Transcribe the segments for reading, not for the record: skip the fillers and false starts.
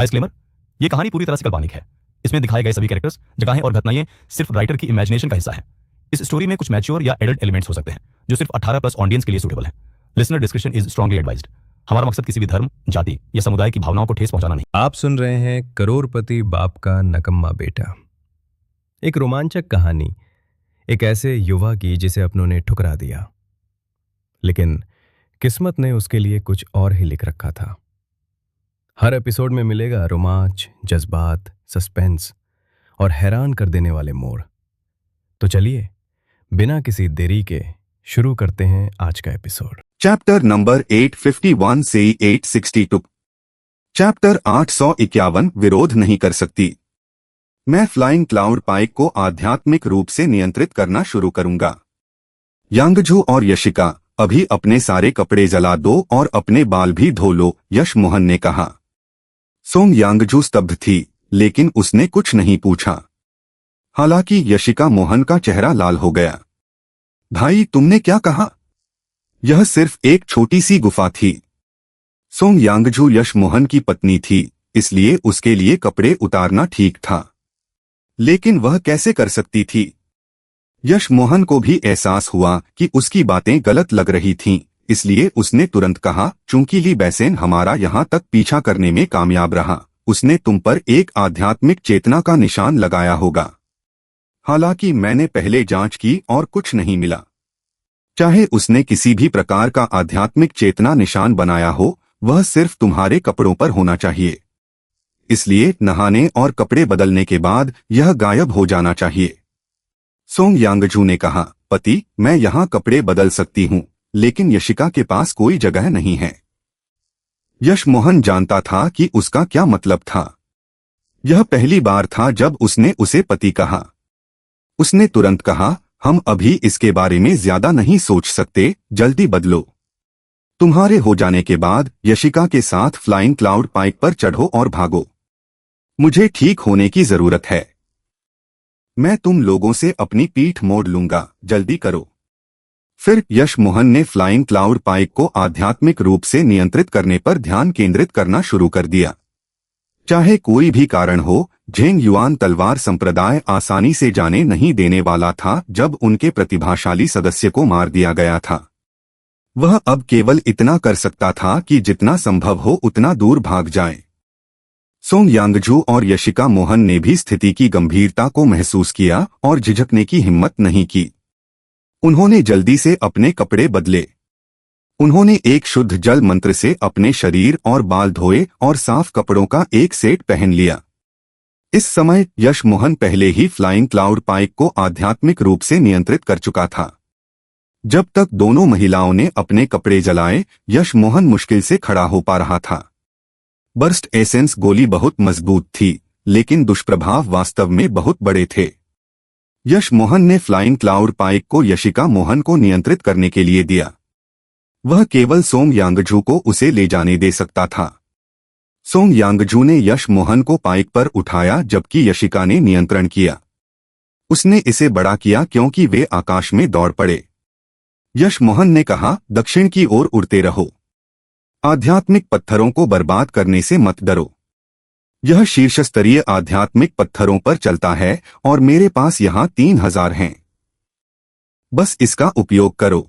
Disclaimer, ये कहानी पूरी तरह से काल्पनिक है। इसमें दिखाए गए सभी कैरेक्टर्स, जगहें और घटनाएं सिर्फ राइटर की इमेजिनेशन का हिस्सा है। इस स्टोरी में कुछ मैच्योर या एडल्ट एलिमेंट्स हो सकते हैं जो सिर्फ 18+ ऑडियंस के लिए सूटेबल है। Listener description is strongly advised. हमारा मकसद किसी भी धर्म, जाति या समुदाय की भावनाओं को ठेस पहुंचाना नहीं। आप सुन रहे हैं करोड़पति बाप का नकम्मा बेटा, एक रोमांचक कहानी एक ऐसे युवा की जिसे अपनों ने ठुकरा दिया, लेकिन किस्मत ने उसके लिए कुछ और ही लिख रखा था। हर एपिसोड में मिलेगा रोमांच, जज्बात, सस्पेंस और हैरान कर देने वाले मोड़। तो चलिए बिना किसी देरी के शुरू करते हैं आज का एपिसोड। चैप्टर नंबर 851 से 862। चैप्टर 851 विरोध नहीं कर सकती। मैं फ्लाइंग क्लाउड पाइक को आध्यात्मिक रूप से नियंत्रित करना शुरू करूंगा। यांगझू और यशिका, अभी अपने सारे कपड़े जला दो और अपने बाल भी धो लो, यश मोहन ने कहा। सोंग यांगझू स्तब्ध थी, लेकिन उसने कुछ नहीं पूछा। हालांकि यशिका मोहन का चेहरा लाल हो गया। भाई, तुमने क्या कहा? यह सिर्फ एक छोटी सी गुफा थी। सोंग यांगझू यश मोहन की पत्नी थी, इसलिए उसके लिए कपड़े उतारना ठीक था। लेकिन वह कैसे कर सकती थी? यश मोहन को भी एहसास हुआ कि उसकी बातें गलत लग रही थीं, इसलिए उसने तुरंत कहा, चूंकि ली बैसेन हमारा यहां तक पीछा करने में कामयाब रहा, उसने तुम पर एक आध्यात्मिक चेतना का निशान लगाया होगा। हालांकि मैंने पहले जांच की और कुछ नहीं मिला। चाहे उसने किसी भी प्रकार का आध्यात्मिक चेतना निशान बनाया हो, वह सिर्फ तुम्हारे कपड़ों पर होना चाहिए। इसलिए नहाने और कपड़े बदलने के बाद यह गायब हो जाना चाहिए। सोंग यांगझू ने कहा, पति, मैं यहाँ कपड़े बदल सकती हूँ, लेकिन यशिका के पास कोई जगह नहीं है। यश मोहन जानता था कि उसका क्या मतलब था। यह पहली बार था जब उसने उसे पति कहा। उसने तुरंत कहा, हम अभी इसके बारे में ज्यादा नहीं सोच सकते, जल्दी बदलो। तुम्हारे हो जाने के बाद यशिका के साथ फ्लाइंग क्लाउड पाइक पर चढ़ो और भागो। मुझे ठीक होने की जरूरत है। मैं तुम लोगों से अपनी पीठ मोड़ लूंगा, जल्दी करो। फिर यश मोहन ने फ्लाइंग क्लाउड पाइक को आध्यात्मिक रूप से नियंत्रित करने पर ध्यान केंद्रित करना शुरू कर दिया। चाहे कोई भी कारण हो, झेंग युआन तलवार संप्रदाय आसानी से जाने नहीं देने वाला था जब उनके प्रतिभाशाली सदस्य को मार दिया गया था। वह अब केवल इतना कर सकता था कि जितना संभव हो उतना दूर भाग जाए। सोंग यांगझू और यशिका मोहन ने भी स्थिति की गंभीरता को महसूस किया और झिझकने की हिम्मत नहीं की। उन्होंने जल्दी से अपने कपड़े बदले। उन्होंने एक शुद्ध जल मंत्र से अपने शरीर और बाल धोए और साफ कपड़ों का एक सेट पहन लिया। इस समय यश मोहन पहले ही फ्लाइंग क्लाउड पाइक को आध्यात्मिक रूप से नियंत्रित कर चुका था। जब तक दोनों महिलाओं ने अपने कपड़े जलाए, यश मोहन मुश्किल से खड़ा हो पा रहा था। बर्स्ट एसेंस गोली बहुत मजबूत थी, लेकिन दुष्प्रभाव वास्तव में बहुत बड़े थे। यश मोहन ने फ्लाइंग क्लाउड पाइक को यशिका मोहन को नियंत्रित करने के लिए दिया। वह केवल सोंग यांगझू को उसे ले जाने दे सकता था। सोंग यांगझू ने यश मोहन को पाइक पर उठाया जबकि यशिका ने नियंत्रण किया। उसने इसे बड़ा किया क्योंकि वे आकाश में दौड़ पड़े। यश मोहन ने कहा, दक्षिण की ओर उड़ते रहो। आध्यात्मिक पत्थरों को बर्बाद करने से मत डरो। यह शीर्ष स्तरीय आध्यात्मिक पत्थरों पर चलता है और मेरे पास यहाँ 3000 हैं। बस इसका उपयोग करो।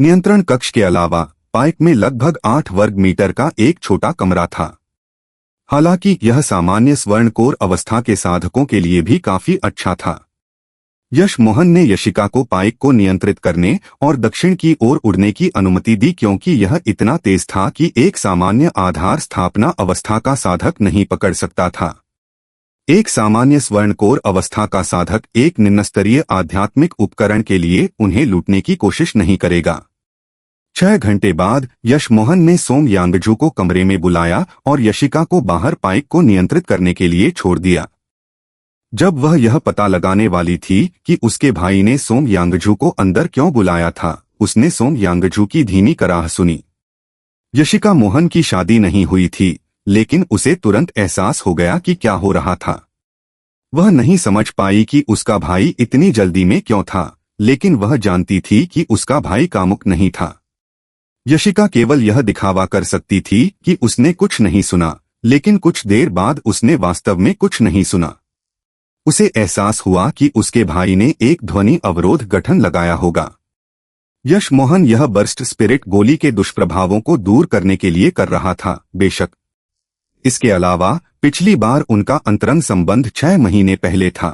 नियंत्रण कक्ष के अलावा पाइक में लगभग 8 वर्ग मीटर का एक छोटा कमरा था। हालांकि यह सामान्य स्वर्णकोर अवस्था के साधकों के लिए भी काफी अच्छा था। यश मोहन ने यशिका को पाइक को नियंत्रित करने और दक्षिण की ओर उड़ने की अनुमति दी क्योंकि यह इतना तेज था कि एक सामान्य आधार स्थापना अवस्था का साधक नहीं पकड़ सकता था। एक सामान्य स्वर्णकोर अवस्था का साधक एक निम्न स्तरीय आध्यात्मिक उपकरण के लिए उन्हें लूटने की कोशिश नहीं करेगा। 6 घंटे बाद यश मोहन ने सोंग यांगझू को कमरे में बुलाया और यशिका को बाहर पाइक को नियंत्रित करने के लिए छोड़ दिया। जब वह यह पता लगाने वाली थी कि उसके भाई ने सोंग यांगझू को अंदर क्यों बुलाया था, उसने सोंग यांगझू की धीमी कराह सुनी। यशिका मोहन की शादी नहीं हुई थी, लेकिन उसे तुरंत एहसास हो गया कि क्या हो रहा था। वह नहीं समझ पाई कि उसका भाई इतनी जल्दी में क्यों था, लेकिन वह जानती थी कि उसका भाई कामुक नहीं था। यशिका केवल यह दिखावा कर सकती थी कि उसने कुछ नहीं सुना, लेकिन कुछ देर बाद उसने वास्तव में कुछ नहीं सुना। उसे एहसास हुआ कि उसके भाई ने एक ध्वनि अवरोध गठन लगाया होगा। यश मोहन यह बर्स्ट स्पिरिट गोली के दुष्प्रभावों को दूर करने के लिए कर रहा था, बेशक। इसके अलावा पिछली बार उनका अंतरंग संबंध 6 महीने पहले था।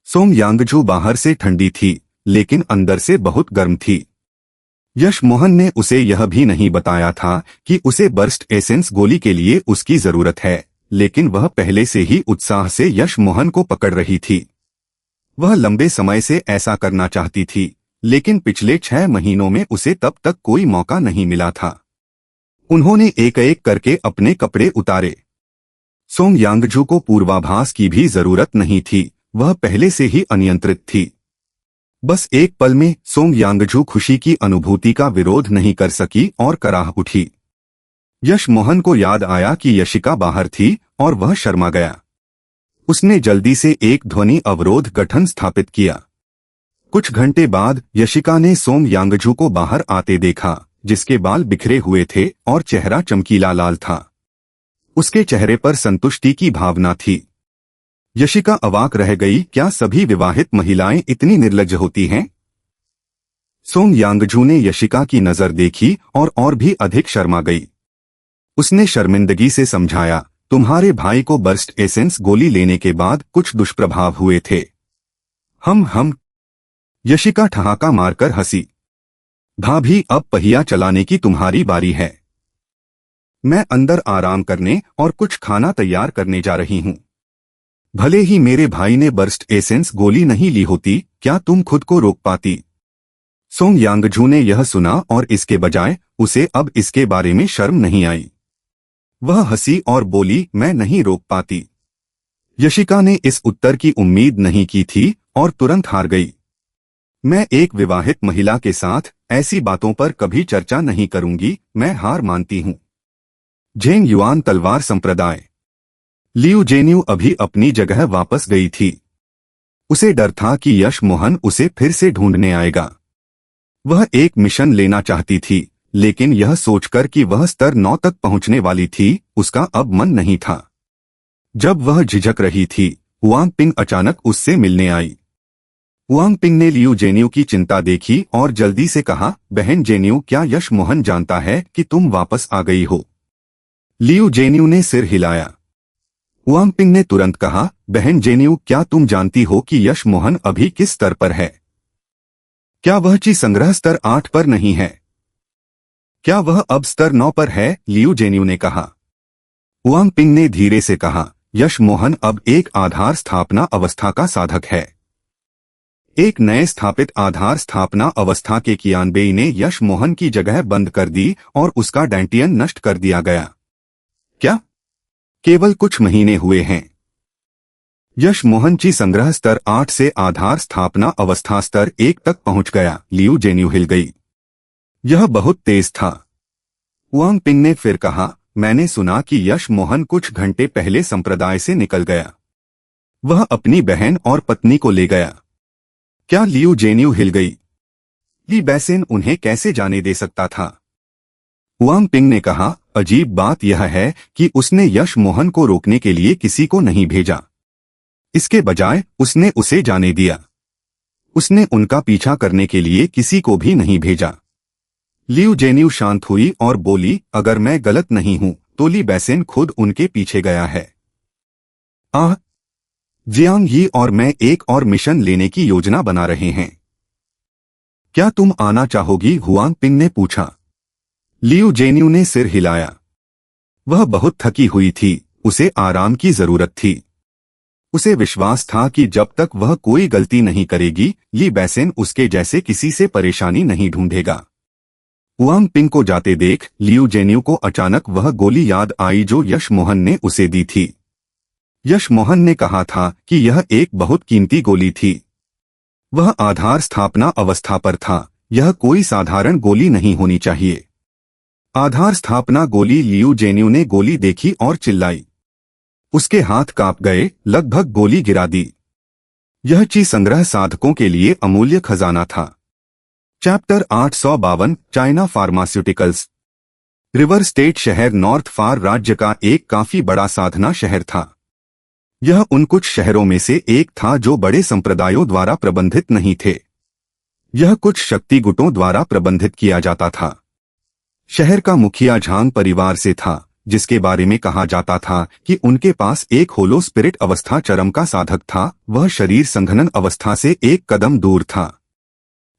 सोंग यांगजू बाहर से ठंडी थी, लेकिन अंदर से बहुत गर्म थी। यश मोहन ने उसे यह भी नहीं बताया था कि उसे बर्स्ट एसेंस गोली के लिए उसकी जरूरत है, लेकिन वह पहले से ही उत्साह से यश मोहन को पकड़ रही थी। वह लंबे समय से ऐसा करना चाहती थी, लेकिन पिछले 6 महीनों में उसे तब तक कोई मौका नहीं मिला था। उन्होंने एक एक करके अपने कपड़े उतारे। सोंग यांगजू को पूर्वाभास की भी जरूरत नहीं थी, वह पहले से ही अनियंत्रित थी। बस एक पल में सोंग यांगजू खुशी की अनुभूति का विरोध नहीं कर सकी और कराह उठी। यश मोहन को याद आया कि यशिका बाहर थी और वह शर्मा गया। उसने जल्दी से एक ध्वनि अवरोध गठन स्थापित किया। कुछ घंटे बाद यशिका ने सोंग यांगजू को बाहर आते देखा, जिसके बाल बिखरे हुए थे और चेहरा चमकीला लाल था। उसके चेहरे पर संतुष्टि की भावना थी। यशिका अवाक रह गई, क्या सभी विवाहित महिलाएं इतनी निर्लज्ज होती हैं? सोंग यांगजू ने यशिका की नजर देखी और भी अधिक शर्मा गई। उसने शर्मिंदगी से समझाया, तुम्हारे भाई को बर्स्ट एसेंस गोली लेने के बाद कुछ दुष्प्रभाव हुए थे। हम यशिका ठहाका मारकर हंसी। भाभी, अब पहिया चलाने की तुम्हारी बारी है। मैं अंदर आराम करने और कुछ खाना तैयार करने जा रही हूं। भले ही मेरे भाई ने बर्स्ट एसेंस गोली नहीं ली होती, क्या तुम खुद को रोक पाती? सोंग यांगजू ने यह सुना और इसके बजाय उसे अब इसके बारे में शर्म नहीं आई। वह हंसी और बोली, मैं नहीं रोक पाती। यशिका ने इस उत्तर की उम्मीद नहीं की थी और तुरंत हार गई। मैं एक विवाहित महिला के साथ ऐसी बातों पर कभी चर्चा नहीं करूंगी, मैं हार मानती हूं। जेंग युआन तलवार संप्रदाय। लियू जेन्यू अभी अपनी जगह वापस गई थी। उसे डर था कि यश मोहन उसे फिर से ढूंढने आएगा। वह एक मिशन लेना चाहती थी, लेकिन यह सोचकर कि वह स्तर 9 तक पहुंचने वाली थी, उसका अब मन नहीं था। जब वह झिझक रही थी, हुआंग पिंग अचानक उससे मिलने आई। हुआंग पिंग ने लियू जेन्यू की चिंता देखी और जल्दी से कहा, बहन जेन्यू, क्या यश मोहन जानता है कि तुम वापस आ गई हो? लियू जेन्यू ने सिर हिलाया। हुआंग पिंग ने तुरंत कहा, बहन जेन्यू, क्या तुम जानती हो कि यश मोहन अभी किस स्तर पर है? क्या वह ची संग्रह स्तर 8 पर नहीं है? क्या वह अब स्तर 9 पर है? लियू जेन्यू ने कहा। हुआंग पिंग ने धीरे से कहा, यश मोहन अब एक आधार स्थापना अवस्था का साधक है। एक नए स्थापित आधार स्थापना अवस्था के कियानबेई ने यश मोहन की जगह बंद कर दी और उसका डेंटियन नष्ट कर दिया गया। क्या? केवल कुछ महीने हुए हैं। यश मोहन ची संग्रह स्तर 8 से आधार स्थापना अवस्था स्तर 1 तक पहुंच गया। लियू जेन्यू हिल गई। यह बहुत तेज था। हुआंग पिंग ने फिर कहा, मैंने सुना कि यश मोहन कुछ घंटे पहले संप्रदाय से निकल गया। वह अपनी बहन और पत्नी को ले गया। क्या? लियू जेन्यू हिल गई। ली बैसेन उन्हें कैसे जाने दे सकता था? हुआंग पिंग ने कहा, अजीब बात यह है कि उसने यश मोहन को रोकने के लिए किसी को नहीं भेजा। इसके बजाय उसने उसे जाने दिया। उसने उनका पीछा करने के लिए किसी को भी नहीं भेजा। लियू जेन्यू शांत हुई और बोली, अगर मैं गलत नहीं हूं तो ली बैसेन खुद उनके पीछे गया है। जियांग यी और मैं एक और मिशन लेने की योजना बना रहे हैं। क्या तुम आना चाहोगी? हुआंग पिंग ने पूछा। लियू जेन्यू ने सिर हिलाया। वह बहुत थकी हुई थी, उसे आराम की जरूरत थी। उसे विश्वास था कि जब तक वह कोई गलती नहीं करेगी, ली बैसेन उसके जैसे किसी से परेशानी नहीं ढूंढेगा। हुआंग पिंग को जाते देख लियू जेन्यू को अचानक वह गोली याद आई जो यश मोहन ने उसे दी थी। यश मोहन ने कहा था कि यह एक बहुत कीमती गोली थी। वह आधार स्थापना अवस्था पर था, यह कोई साधारण गोली नहीं होनी चाहिए। आधार स्थापना गोली। लियू जेन्यू ने गोली देखी और चिल्लाई। उसके हाथ कांप गए, लगभग गोली गिरा दी। यह ची संग्रह साधकों के लिए अमूल्य खजाना था। Chapter 852 China pharmaceuticals. River state शहर नॉर्थ फार राज्य का एक काफी बड़ा साधना शहर था। यह उन कुछ शहरों में से एक था जो बड़े संप्रदायों द्वारा प्रबंधित नहीं थे। यह कुछ शक्ति गुटों द्वारा प्रबंधित किया जाता था। शहर का मुखिया झांग परिवार से था, जिसके बारे में कहा जाता था कि उनके पास एक होलो स्पिरिट अवस्था चरम का साधक था। वह शरीर संघनन अवस्था से एक कदम दूर था।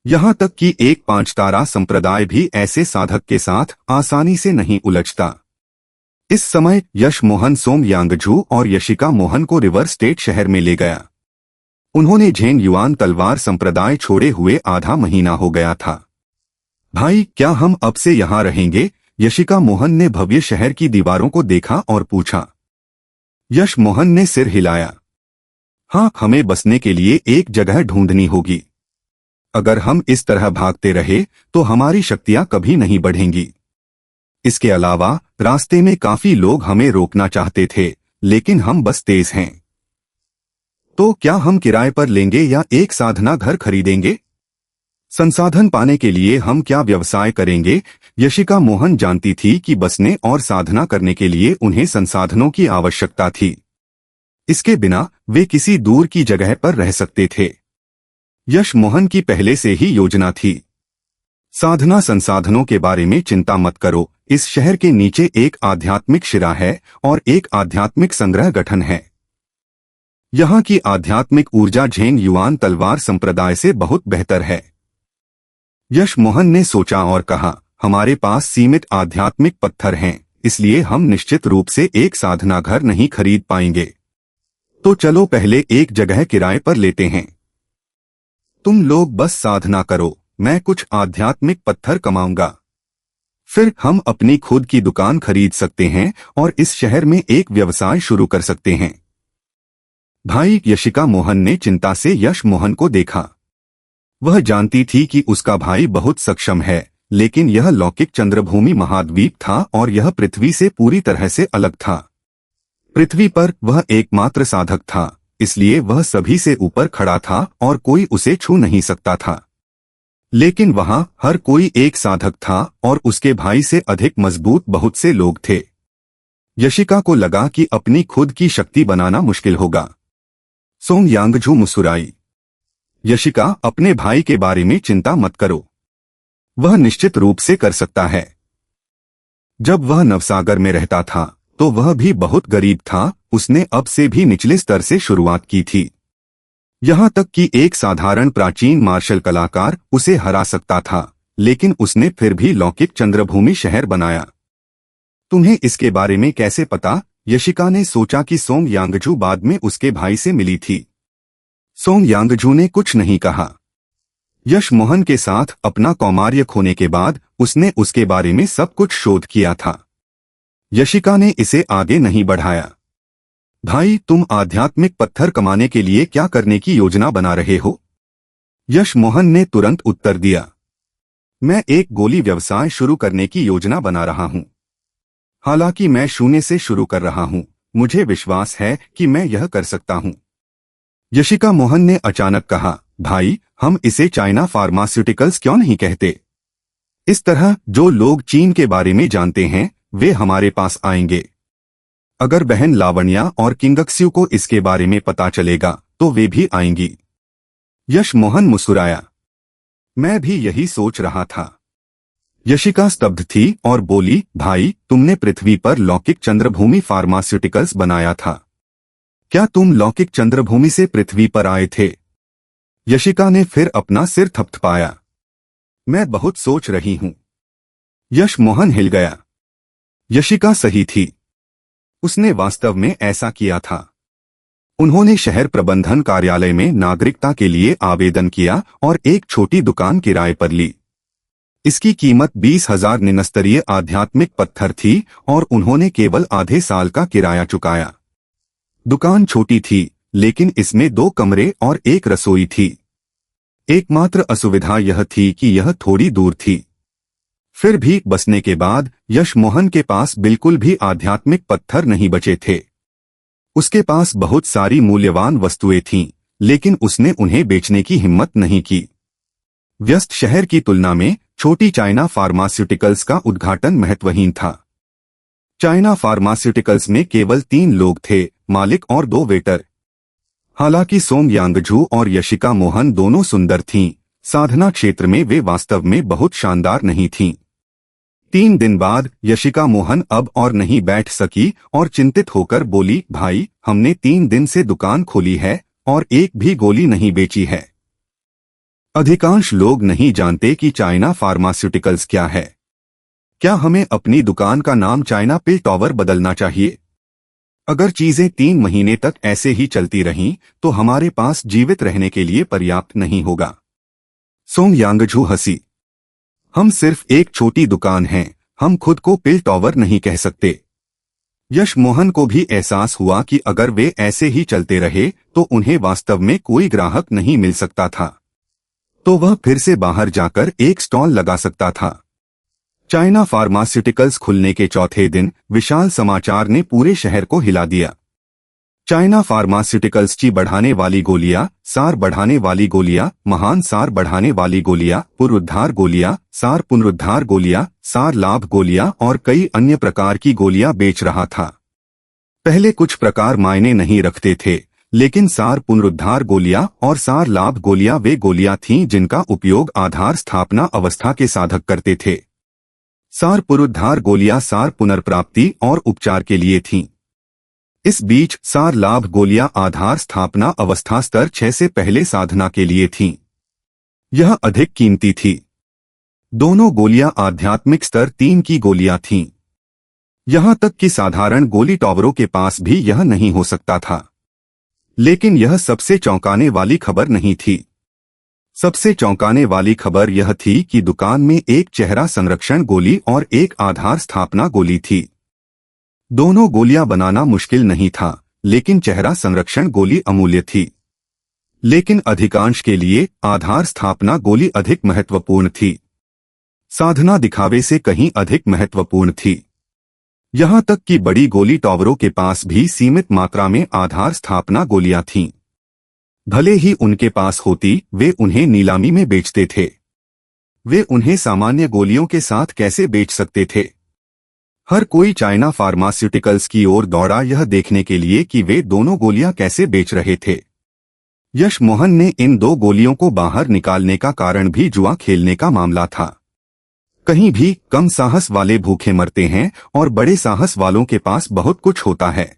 यहाँ तक कि एक 5 तारा संप्रदाय भी ऐसे साधक के साथ आसानी से नहीं उलझता। इस समय यश मोहन सोम यांगझू और यशिका मोहन को रिवर स्टेट शहर में ले गया। उन्होंने झेंग युआन तलवार संप्रदाय छोड़े हुए आधा महीना हो गया था। भाई, क्या हम अब से यहाँ रहेंगे? यशिका मोहन ने भव्य शहर की दीवारों को देखा और पूछा। यश मोहन ने सिर हिलाया। हाँ, हमें बसने के लिए एक जगह ढूंढनी होगी। अगर हम इस तरह भागते रहे तो हमारी शक्तियां कभी नहीं बढ़ेंगी। इसके अलावा रास्ते में काफी लोग हमें रोकना चाहते थे, लेकिन हम बस तेज हैं। तो क्या हम किराए पर लेंगे या एक साधना घर खरीदेंगे? संसाधन पाने के लिए हम क्या व्यवसाय करेंगे? यशिका मोहन जानती थी कि बसने और साधना करने के लिए उन्हें संसाधनों की आवश्यकता थी। इसके बिना वे किसी दूर की जगह पर रह सकते थे। यश मोहन की पहले से ही योजना थी। साधना संसाधनों के बारे में चिंता मत करो। इस शहर के नीचे एक आध्यात्मिक शिरा है और एक आध्यात्मिक संग्रह गठन है। यहाँ की आध्यात्मिक ऊर्जा झेंग युआन तलवार संप्रदाय से बहुत बेहतर है। यश मोहन ने सोचा और कहा, हमारे पास सीमित आध्यात्मिक पत्थर हैं, इसलिए हम निश्चित रूप से एक साधना घर नहीं खरीद पाएंगे। तो चलो पहले एक जगह किराए पर लेते हैं। तुम लोग बस साधना करो, मैं कुछ आध्यात्मिक पत्थर कमाऊंगा। फिर हम अपनी खुद की दुकान खरीद सकते हैं और इस शहर में एक व्यवसाय शुरू कर सकते हैं। भाई, यशिका मोहन ने चिंता से यश मोहन को देखा। वह जानती थी कि उसका भाई बहुत सक्षम है, लेकिन यह लौकिक चंद्रभूमि महाद्वीप था और यह पृथ्वी से पूरी तरह से अलग था। पृथ्वी पर वह एकमात्र साधक था, इसलिए वह सभी से ऊपर खड़ा था और कोई उसे छू नहीं सकता था। लेकिन वहां हर कोई एक साधक था और उसके भाई से अधिक मजबूत बहुत से लोग थे। यशिका को लगा कि अपनी खुद की शक्ति बनाना मुश्किल होगा। सोंग यांगझू मुस्कुराई। यशिका, अपने भाई के बारे में चिंता मत करो, वह निश्चित रूप से कर सकता है। जब वह नवसागर में रहता था तो वह भी बहुत गरीब था। उसने अब से भी निचले स्तर से शुरुआत की थी। यहाँ तक कि एक साधारण प्राचीन मार्शल कलाकार उसे हरा सकता था, लेकिन उसने फिर भी लौकिक चंद्रभूमि शहर बनाया। तुम्हें इसके बारे में कैसे पता? यशिका ने सोचा कि सोंग यांगझू बाद में उसके भाई से मिली थी। सोंग यांगझू ने कुछ नहीं कहा। यश मोहन के साथ अपना कौमार्य खोने के बाद उसने उसके बारे में सब कुछ शोध किया था। यशिका ने इसे आगे नहीं बढ़ाया। भाई, तुम आध्यात्मिक पत्थर कमाने के लिए क्या करने की योजना बना रहे हो? यश मोहन ने तुरंत उत्तर दिया, मैं एक गोली व्यवसाय शुरू करने की योजना बना रहा हूं। हालांकि मैं शून्य से शुरू कर रहा हूं, मुझे विश्वास है कि मैं यह कर सकता हूं। यशिका मोहन ने अचानक कहा, भाई, हम इसे चाइना फार्मास्यूटिकल्स क्यों नहीं कहते? इस तरह जो लोग चीन के बारे में जानते हैं वे हमारे पास आएंगे। अगर बहन लावण्या और किंगक्स्यू को इसके बारे में पता चलेगा तो वे भी आएंगी। यश मोहन मुस्कुराया। मैं भी यही सोच रहा था। यशिका स्तब्ध थी और बोली, भाई, तुमने पृथ्वी पर लौकिक चंद्रभूमि फार्मास्यूटिकल्स बनाया था। क्या तुम लौकिक चंद्रभूमि से पृथ्वी पर आए थे? यशिका ने फिर अपना सिर थपथपाया। मैं बहुत सोच रही हूं। यश मोहन हिल गया। यशिका सही थी, उसने वास्तव में ऐसा किया था। उन्होंने शहर प्रबंधन कार्यालय में नागरिकता के लिए आवेदन किया और एक छोटी दुकान किराए पर ली। इसकी कीमत 20,000 निम्नस्तरीय आध्यात्मिक पत्थर थी और उन्होंने केवल आधे साल का किराया चुकाया। दुकान छोटी थी, लेकिन इसमें 2 कमरे और एक रसोई थी। एकमात्र असुविधा यह थी कि यह थोड़ी दूर थी। फिर भी बसने के बाद यश मोहन के पास बिल्कुल भी आध्यात्मिक पत्थर नहीं बचे थे। उसके पास बहुत सारी मूल्यवान वस्तुएं थीं, लेकिन उसने उन्हें बेचने की हिम्मत नहीं की। व्यस्त शहर की तुलना में छोटी चाइना फार्मास्यूटिकल्स का उद्घाटन महत्वहीन था। चाइना फार्मास्यूटिकल्स में केवल 3 लोग थे, मालिक और 2 वेटर। हालांकि सोंग यांगझू और यशिका मोहन दोनों सुंदर थीं, साधना क्षेत्र में वे वास्तव में बहुत शानदार नहीं थीं। 3 दिन बाद यशिका मोहन अब और नहीं बैठ सकी और चिंतित होकर बोली, भाई, हमने 3 दिन से दुकान खोली है और एक भी गोली नहीं बेची है। अधिकांश लोग नहीं जानते कि चाइना फार्मास्यूटिकल्स क्या है। क्या हमें अपनी दुकान का नाम चाइना पिल टॉवर बदलना चाहिए? अगर चीजें 3 महीने तक ऐसे ही चलती रहीं तो हमारे पास जीवित रहने के लिए पर्याप्त नहीं होगा। सोंग यांगझू हंसी। हम सिर्फ एक छोटी दुकान हैं, हम खुद को पिल टॉवर नहीं कह सकते। यश मोहन को भी एहसास हुआ कि अगर वे ऐसे ही चलते रहे तो उन्हें वास्तव में कोई ग्राहक नहीं मिल सकता था। तो वह फिर से बाहर जाकर एक स्टॉल लगा सकता था। चाइना फार्मास्यूटिकल्स खुलने के चौथे दिन विशाल समाचार ने पूरे शहर को हिला दिया। चाइना फार्मास्यूटिकल्स ची बढ़ाने वाली गोलियां, सार बढ़ाने वाली गोलियां, महान सार बढ़ाने वाली गोलियां, पुनरुद्धार गोलियां, सार पुनरुद्धार गोलियां, सार लाभ गोलियां और कई अन्य प्रकार की गोलियां बेच रहा था। पहले कुछ प्रकार मायने नहीं रखते थे, लेकिन सार पुनरुद्धार गोलियां और सार लाभ गोलियां वे गोलियां थीं जिनका उपयोग आधार स्थापना अवस्था के साधक करते थे। सार पुनरुद्धार गोलियां सार पुनर्प्राप्ति और उपचार के लिए थीं। इस बीच सार लाभ गोलियां आधार स्थापना अवस्था स्तर 6 से पहले साधना के लिए थीं। यह अधिक कीमती थी। दोनों गोलियां आध्यात्मिक स्तर 3 की गोलियां थीं। यहां तक कि साधारण गोली टॉवरों के पास भी यह नहीं हो सकता था। लेकिन यह सबसे चौंकाने वाली खबर नहीं थी। सबसे चौंकाने वाली खबर यह थी कि दुकान में एक चेहरा संरक्षण गोली और एक आधार स्थापना गोली थी। दोनों गोलियां बनाना मुश्किल नहीं था, लेकिन चेहरा संरक्षण गोली अमूल्य थी। लेकिन अधिकांश के लिए आधार स्थापना गोली अधिक महत्वपूर्ण थी। साधना दिखावे से कहीं अधिक महत्वपूर्ण थी। यहां तक कि बड़ी गोली टॉवरों के पास भी सीमित मात्रा में आधार स्थापना गोलियां थीं। भले ही उनके पास होती, वे उन्हें नीलामी में बेचते थे। वे उन्हें सामान्य गोलियों के साथ कैसे बेच सकते थे? हर कोई चाइना फार्मास्यूटिकल्स की ओर दौड़ा यह देखने के लिए कि वे दोनों गोलियां कैसे बेच रहे थे। यश मोहन ने इन 2 गोलियों को बाहर निकालने का कारण भी जुआ खेलने का मामला था। कहीं भी कम साहस वाले भूखे मरते हैं और बड़े साहस वालों के पास बहुत कुछ होता है।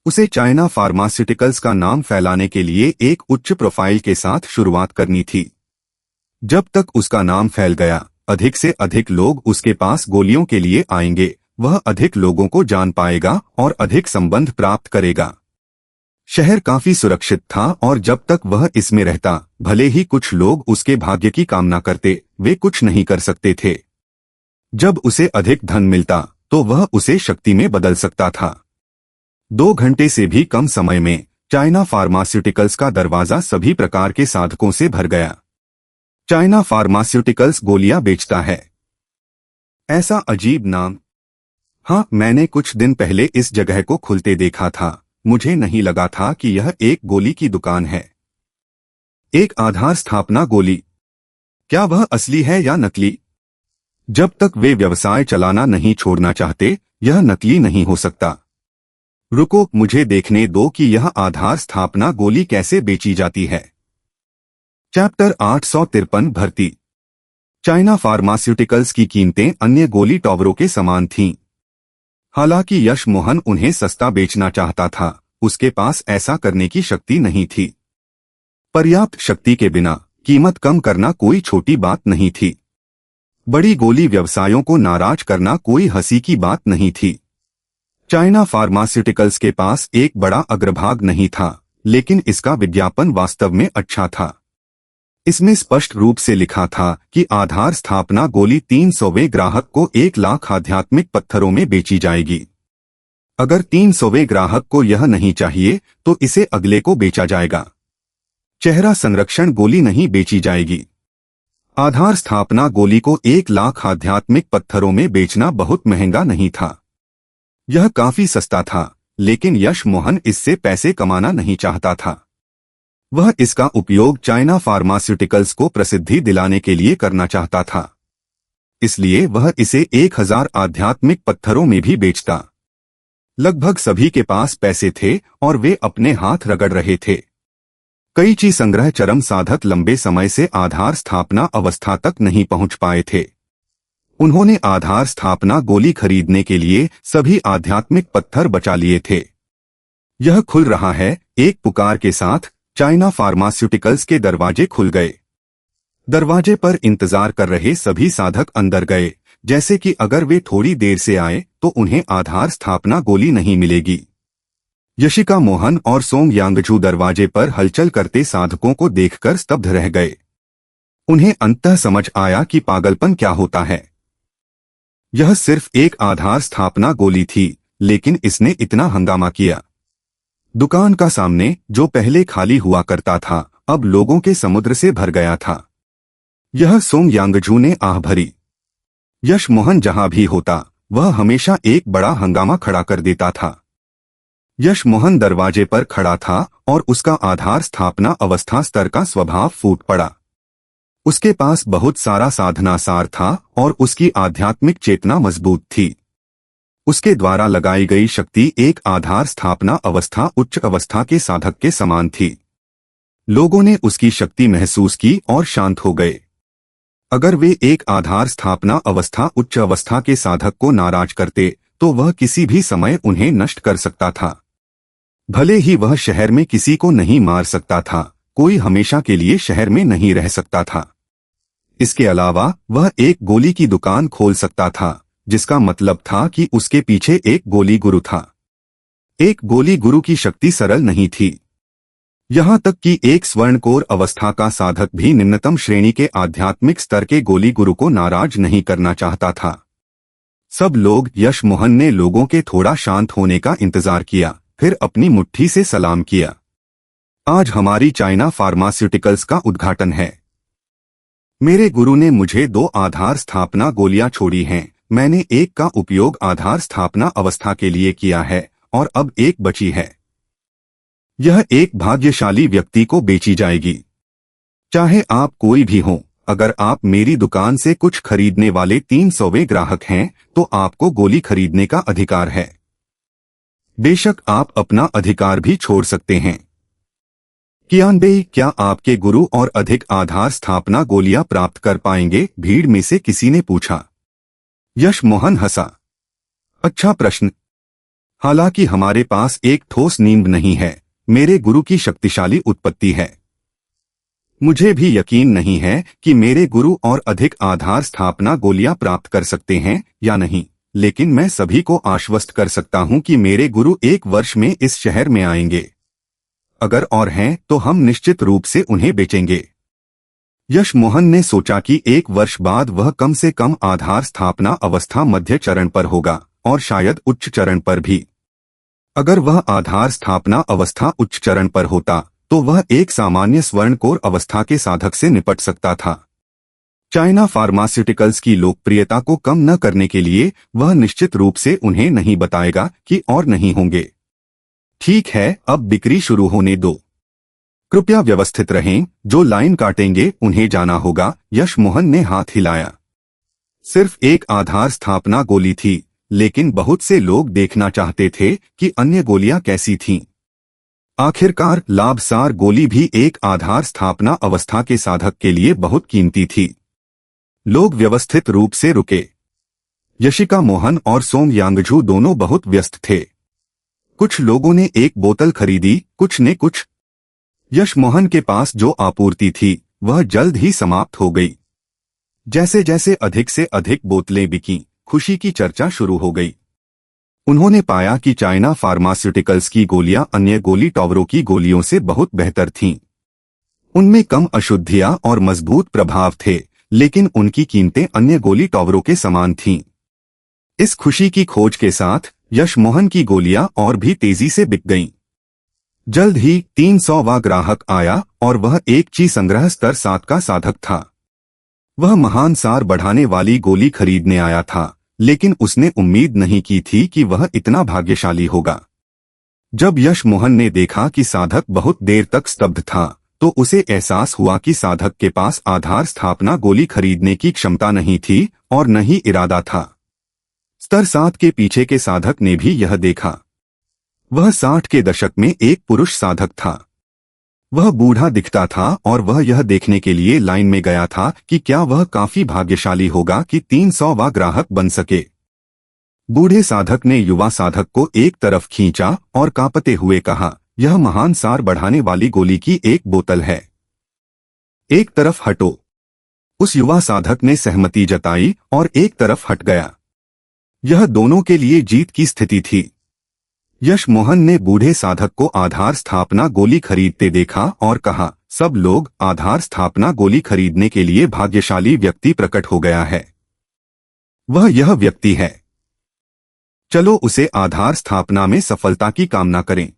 उसे चाइना फार्मास्यूटिकल्स का नाम फैलाने के लिए एक उच्च प्रोफाइल के साथ शुरुआत करनी थी। जब तक उसका नाम फैल गया, अधिक से अधिक लोग उसके पास गोलियों के लिए आएंगे, वह अधिक लोगों को जान पाएगा और अधिक संबंध प्राप्त करेगा। शहर काफी सुरक्षित था और जब तक वह इसमें रहता, भले ही कुछ लोग उसके भाग्य की कामना करते, वे कुछ नहीं कर सकते थे। जब उसे अधिक धन मिलता तो वह उसे शक्ति में बदल सकता था। 2 घंटे से भी कम समय में चाइना फार्मास्यूटिकल्स का दरवाजा सभी प्रकार के साधकों से भर गया। चाइना फार्मास्यूटिकल्स गोलियां बेचता है। ऐसा अजीब नाम। हाँ, मैंने कुछ दिन पहले इस जगह को खुलते देखा था। मुझे नहीं लगा था कि यह एक गोली की दुकान है। एक आधार स्थापना गोली। क्या वह असली है या नकली? जब तक वे व्यवसाय चलाना नहीं छोड़ना चाहते, यह नकली नहीं हो सकता। रुको, मुझे देखने दो कि यह आधार स्थापना गोली कैसे बेची जाती है। चैप्टर 853 भर्ती। चाइना फार्मास्यूटिकल्स की कीमतें अन्य गोली टॉवरों के समान थीं। हालांकि यश मोहन उन्हें सस्ता बेचना चाहता था, उसके पास ऐसा करने की शक्ति नहीं थी। पर्याप्त शक्ति के बिना कीमत कम करना कोई छोटी बात नहीं थी। बड़ी गोली व्यवसायों को नाराज करना कोई हंसी की बात नहीं थी। चाइना फार्मास्यूटिकल्स के पास एक बड़ा अग्रभाग नहीं था, लेकिन इसका विज्ञापन वास्तव में अच्छा था। इसमें स्पष्ट रूप से लिखा था कि आधार स्थापना गोली 300वें ग्राहक को 1 लाख आध्यात्मिक पत्थरों में बेची जाएगी। अगर 300वें ग्राहक को यह नहीं चाहिए तो इसे अगले को बेचा जाएगा। चेहरा संरक्षण गोली नहीं बेची जाएगी। आधार स्थापना गोली को 1 लाख आध्यात्मिक पत्थरों में बेचना बहुत महंगा नहीं था। यह काफी सस्ता था, लेकिन यश मोहन इससे पैसे कमाना नहीं चाहता था। वह इसका उपयोग चाइना फार्मास्यूटिकल्स को प्रसिद्धि दिलाने के लिए करना चाहता था, इसलिए वह इसे 1000 आध्यात्मिक पत्थरों में भी बेचता। लगभग सभी के पास पैसे थे और वे अपने हाथ रगड़ रहे थे। कई ची संग्रह चरम साधक लंबे समय से आधार स्थापना अवस्था तक नहीं पहुंच पाए थे। उन्होंने आधार स्थापना गोली खरीदने के लिए सभी आध्यात्मिक पत्थर बचा लिए थे। यह खुल रहा है, एक पुकार के साथ चाइना फार्मास्यूटिकल्स के दरवाजे खुल गए। दरवाजे पर इंतजार कर रहे सभी साधक अंदर गए, जैसे कि अगर वे थोड़ी देर से आए तो उन्हें आधार स्थापना गोली नहीं मिलेगी। यशिका मोहन और सोंग यांगजू दरवाजे पर हलचल करते साधकों को देखकर स्तब्ध रह गए। उन्हें अंततः समझ आया कि पागलपन क्या होता है। यह सिर्फ एक आधार स्थापना गोली थी, लेकिन इसने इतना हंगामा किया। दुकान का सामने जो पहले खाली हुआ करता था, अब लोगों के समुद्र से भर गया था। यह सोंग यांगजू ने आह भरी। यश मोहन जहां भी होता, वह हमेशा एक बड़ा हंगामा खड़ा कर देता था। यश मोहन दरवाजे पर खड़ा था और उसका आधार स्थापना अवस्था स्तर का स्वभाव फूट पड़ा। उसके पास बहुत सारा साधना सार था और उसकी आध्यात्मिक चेतना मजबूत थी। उसके द्वारा लगाई गई शक्ति एक आधार स्थापना अवस्था उच्च अवस्था के साधक के समान थी। लोगों ने उसकी शक्ति महसूस की और शांत हो गए। अगर वे एक आधार स्थापना अवस्था उच्च अवस्था के साधक को नाराज करते तो वह किसी भी समय उन्हें नष्ट कर सकता था। भले ही वह शहर में किसी को नहीं मार सकता था, कोई हमेशा के लिए शहर में नहीं रह सकता था। इसके अलावा वह एक गोली की दुकान खोल सकता था, जिसका मतलब था कि उसके पीछे एक गोली गुरु था। एक गोली गुरु की शक्ति सरल नहीं थी। यहां तक कि एक स्वर्णकोर अवस्था का साधक भी निम्नतम श्रेणी के आध्यात्मिक स्तर के गोली गुरु को नाराज नहीं करना चाहता था। सब लोग यश मोहन ने लोगों के थोड़ा शांत होने का इंतजार किया, फिर अपनी मुट्ठी से सलाम किया। आज हमारी चाइना फार्मास्यूटिकल्स का उद्घाटन है। मेरे गुरु ने मुझे 2 आधार स्थापना गोलियां छोड़ी हैं। मैंने एक का उपयोग आधार स्थापना अवस्था के लिए किया है और अब एक बची है। यह एक भाग्यशाली व्यक्ति को बेची जाएगी। चाहे आप कोई भी हो, अगर आप मेरी दुकान से कुछ खरीदने वाले 300वें ग्राहक हैं तो आपको गोली खरीदने का अधिकार है। बेशक आप अपना अधिकार भी छोड़ सकते हैं। कियानबे, क्या आपके गुरु और अधिक आधार स्थापना गोलियां प्राप्त कर पाएंगे? भीड़ में से किसी ने पूछा। यश मोहन हंसा। अच्छा प्रश्न। हालांकि हमारे पास एक ठोस नींव नहीं है। मेरे गुरु की शक्तिशाली उत्पत्ति है। मुझे भी यकीन नहीं है कि मेरे गुरु और अधिक आधार स्थापना गोलियां प्राप्त कर सकते हैं या नहीं, लेकिन मैं सभी को आश्वस्त कर सकता हूं कि मेरे गुरु 1 वर्ष में इस शहर में आएंगे। अगर और हैं तो हम निश्चित रूप से उन्हें बेचेंगे। यश मोहन ने सोचा कि 1 वर्ष बाद वह कम से कम आधार स्थापना अवस्था मध्य चरण पर होगा और शायद उच्च चरण पर भी। अगर वह आधार स्थापना अवस्था उच्च चरण पर होता तो वह एक सामान्य स्वर्णकोर अवस्था के साधक से निपट सकता था। चाइना फार्मास्यूटिकल्स की लोकप्रियता को कम न करने के लिए वह निश्चित रूप से उन्हें नहीं बताएगा कि और नहीं होंगे। ठीक है, अब बिक्री शुरू होने दो। कृपया व्यवस्थित रहें, जो लाइन काटेंगे उन्हें जाना होगा। यश मोहन ने हाथ हिलाया। सिर्फ एक आधार स्थापना गोली थी, लेकिन बहुत से लोग देखना चाहते थे कि अन्य गोलियां कैसी थीं। आखिरकार लाभसार गोली भी एक आधार स्थापना अवस्था के साधक के लिए बहुत कीमती थी। लोग व्यवस्थित रूप से रुके। यशिका मोहन और सोंग यांगजू दोनों बहुत व्यस्त थे। कुछ लोगों ने एक बोतल खरीदी, कुछ ने कुछ। यश मोहन के पास जो आपूर्ति थी वह जल्द ही समाप्त हो गई। जैसे जैसे अधिक से अधिक बोतलें बिकीं, खुशी की चर्चा शुरू हो गई। उन्होंने पाया कि चाइना फार्मास्यूटिकल्स की गोलियां अन्य गोली टावरों की गोलियों से बहुत बेहतर थीं। उनमें कम अशुद्धियां और मजबूत प्रभाव थे, लेकिन उनकी कीमतें अन्य गोली टावरों के समान थीं। इस खुशी की खोज के साथ यश मोहन की गोलियां और भी तेजी से बिक गईं। जल्द ही 300वां ग्राहक आया और वह एक ची संग्रह स्तर 7 का साधक था। वह महान सार बढ़ाने वाली गोली खरीदने आया था, लेकिन उसने उम्मीद नहीं की थी कि वह इतना भाग्यशाली होगा। जब यश मोहन ने देखा कि साधक बहुत देर तक स्तब्ध था, तो उसे एहसास हुआ कि साधक के पास आधार स्थापना गोली खरीदने की क्षमता नहीं थी और न ही इरादा था। स्तर 7 के पीछे के साधक ने भी यह देखा। वह 60 के दशक में एक पुरुष साधक था। वह बूढ़ा दिखता था और वह यह देखने के लिए लाइन में गया था कि क्या वह काफी भाग्यशाली होगा कि 300वां ग्राहक बन सके। बूढ़े साधक ने युवा साधक को एक तरफ खींचा और कांपते हुए कहा, यह महान सार बढ़ाने वाली गोली की एक बोतल है, एक तरफ हटो। उस युवा साधक ने सहमति जताई और एक तरफ हट गया। यह दोनों के लिए जीत की स्थिति थी। यश मोहन ने बूढ़े साधक को आधार स्थापना गोली खरीदते देखा और कहा, सब लोग आधार स्थापना गोली खरीदने के लिए भाग्यशाली व्यक्ति प्रकट हो गया है। वह यह व्यक्ति है। चलो उसे आधार स्थापना में सफलता की कामना करें।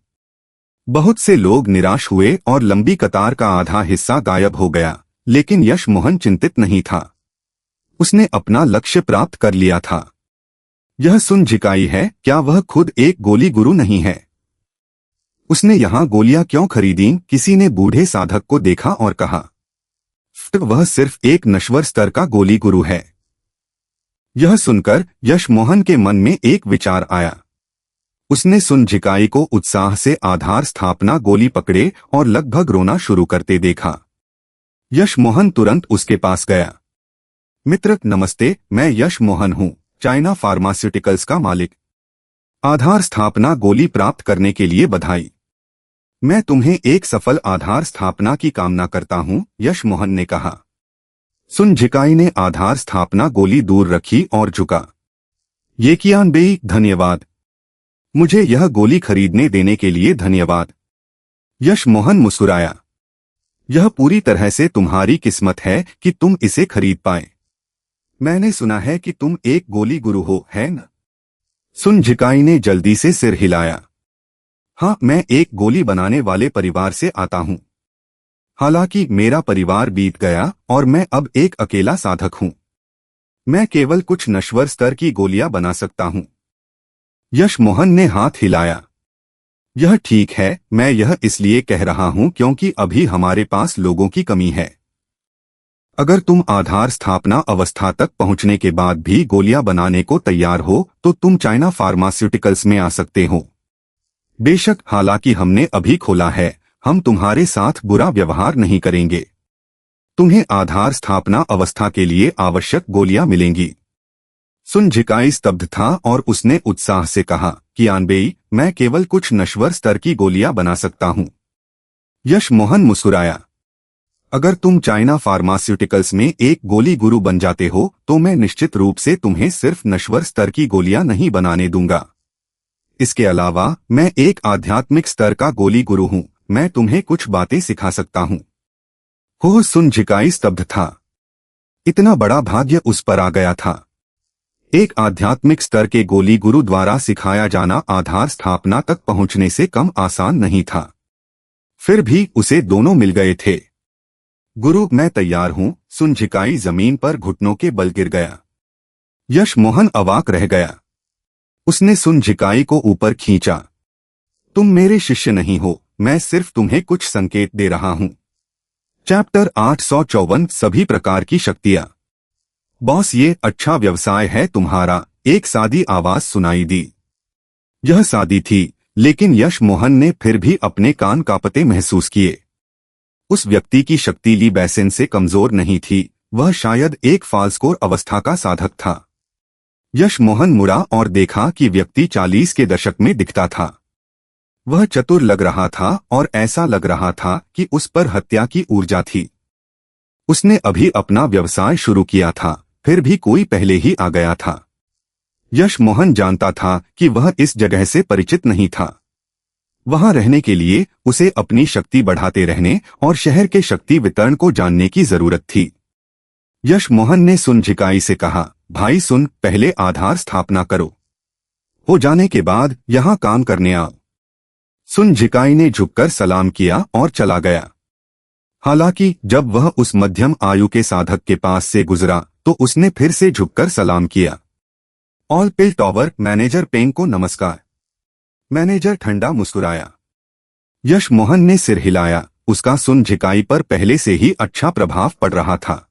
बहुत से लोग निराश हुए और लंबी कतार का आधा हिस्सा गायब हो गया, लेकिन यश मोहन चिंतित नहीं था। उसने अपना लक्ष्य प्राप्त कर लिया था। यह सुन झिकाई है, क्या वह खुद एक गोली गुरु नहीं है? उसने यहां गोलियां क्यों खरीदी? किसी ने बूढ़े साधक को देखा और कहा, वह सिर्फ एक नश्वर स्तर का गोली गुरु है। यह सुनकर यश मोहन के मन में एक विचार आया। उसने सुन झिकाई को उत्साह से आधार स्थापना गोली पकड़े और लगभग रोना शुरू करते देखा। यश मोहन तुरंत उसके पास गया। मित्र नमस्ते, मैं यश मोहन हूं, चाइना फार्मास्यूटिकल्स का मालिक। आधार स्थापना गोली प्राप्त करने के लिए बधाई। मैं तुम्हें एक सफल आधार स्थापना की कामना करता हूं, यश मोहन ने कहा। सुन झिकाई ने आधार स्थापना गोली दूर रखी और झुका। ये कियान बेई, धन्यवाद। मुझे यह गोली खरीदने देने के लिए धन्यवाद। यश मोहन मुस्कुराया। यह पूरी तरह से तुम्हारी किस्मत है कि तुम इसे खरीद पाए। मैंने सुना है कि तुम एक गोली गुरु हो, है न? सुन झिकाई ने जल्दी से सिर हिलाया। हाँ, मैं एक गोली बनाने वाले परिवार से आता हूं। हालांकि मेरा परिवार बीत गया और मैं अब एक अकेला साधक हूं। मैं केवल कुछ नश्वर स्तर की गोलियां बना सकता हूं। यश मोहन ने हाथ हिलाया। यह ठीक है, मैं यह इसलिए कह रहा हूं क्योंकि अभी हमारे पास लोगों की कमी है। अगर तुम आधार स्थापना अवस्था तक पहुंचने के बाद भी गोलियां बनाने को तैयार हो तो तुम चाइना फार्मास्यूटिकल्स में आ सकते हो। बेशक, हालांकि हमने अभी खोला है, हम तुम्हारे साथ बुरा व्यवहार नहीं करेंगे। तुम्हें आधार स्थापना अवस्था के लिए आवश्यक गोलियां मिलेंगी। सुन झिकाई स्तब्ध था और उसने उत्साह से कहा, कियानबेई, मैं केवल कुछ नश्वर स्तर की गोलियां बना सकता हूं। यश मोहन मुस्कुराया। अगर तुम चाइना फार्मास्यूटिकल्स में एक गोली गुरु बन जाते हो तो मैं निश्चित रूप से तुम्हें सिर्फ नश्वर स्तर की गोलियां नहीं बनाने दूंगा। इसके अलावा मैं एक आध्यात्मिक स्तर का गोली गुरु हूं, मैं तुम्हें कुछ बातें सिखा सकता हूं। हो, सुन झिकाई स्तब्ध था। इतना बड़ा भाग्य उस पर आ गया था। एक आध्यात्मिक स्तर के गोली गुरु द्वारा सिखाया जाना आधार स्थापना तक पहुंचने से कम आसान नहीं था। फिर भी उसे दोनों मिल गए थे। गुरु, मैं तैयार हूं। सुन झिकाई जमीन पर घुटनों के बल गिर गया। यश मोहन अवाक रह गया। उसने सुन झिकाई को ऊपर खींचा। तुम मेरे शिष्य नहीं हो, मैं सिर्फ तुम्हें कुछ संकेत दे रहा हूं। चैप्टर 854 सभी प्रकार की शक्तियां। बॉस, ये अच्छा व्यवसाय है तुम्हारा, एक सादी आवाज सुनाई दी। यह सादी थी, लेकिन यश मोहन ने फिर भी अपने कान कांपते महसूस किए। उस व्यक्ति की शक्ति ली बैसेन से कमजोर नहीं थी, वह शायद एक फाल्सकोर अवस्था का साधक था। यश मोहन मुड़ा और देखा कि व्यक्ति 40 के दशक में दिखता था। वह चतुर लग रहा था और ऐसा लग रहा था कि उस पर हत्या की ऊर्जा थी। उसने अभी अपना व्यवसाय शुरू किया था, फिर भी कोई पहले ही आ गया था। यश मोहन जानता था कि वह इस जगह से परिचित नहीं था। वहां रहने के लिए उसे अपनी शक्ति बढ़ाते रहने और शहर के शक्ति वितरण को जानने की जरूरत थी। यश मोहन ने सुन झिकाई से कहा, भाई सुन, पहले आधार स्थापना करो, हो जाने के बाद यहां काम करने आओ। सुन झिकाई ने झुककर सलाम किया और चला गया। हालांकि जब वह उस मध्यम आयु के साधक के पास से गुजरा तो उसने फिर से झुककर सलाम किया। ऑल पिल टॉवर मैनेजर पेंग को नमस्कार। मैनेजर ठंडा मुस्कुराया। यश मोहन ने सिर हिलाया। उसका सुन झिकाई पर पहले से ही अच्छा प्रभाव पड़ रहा था।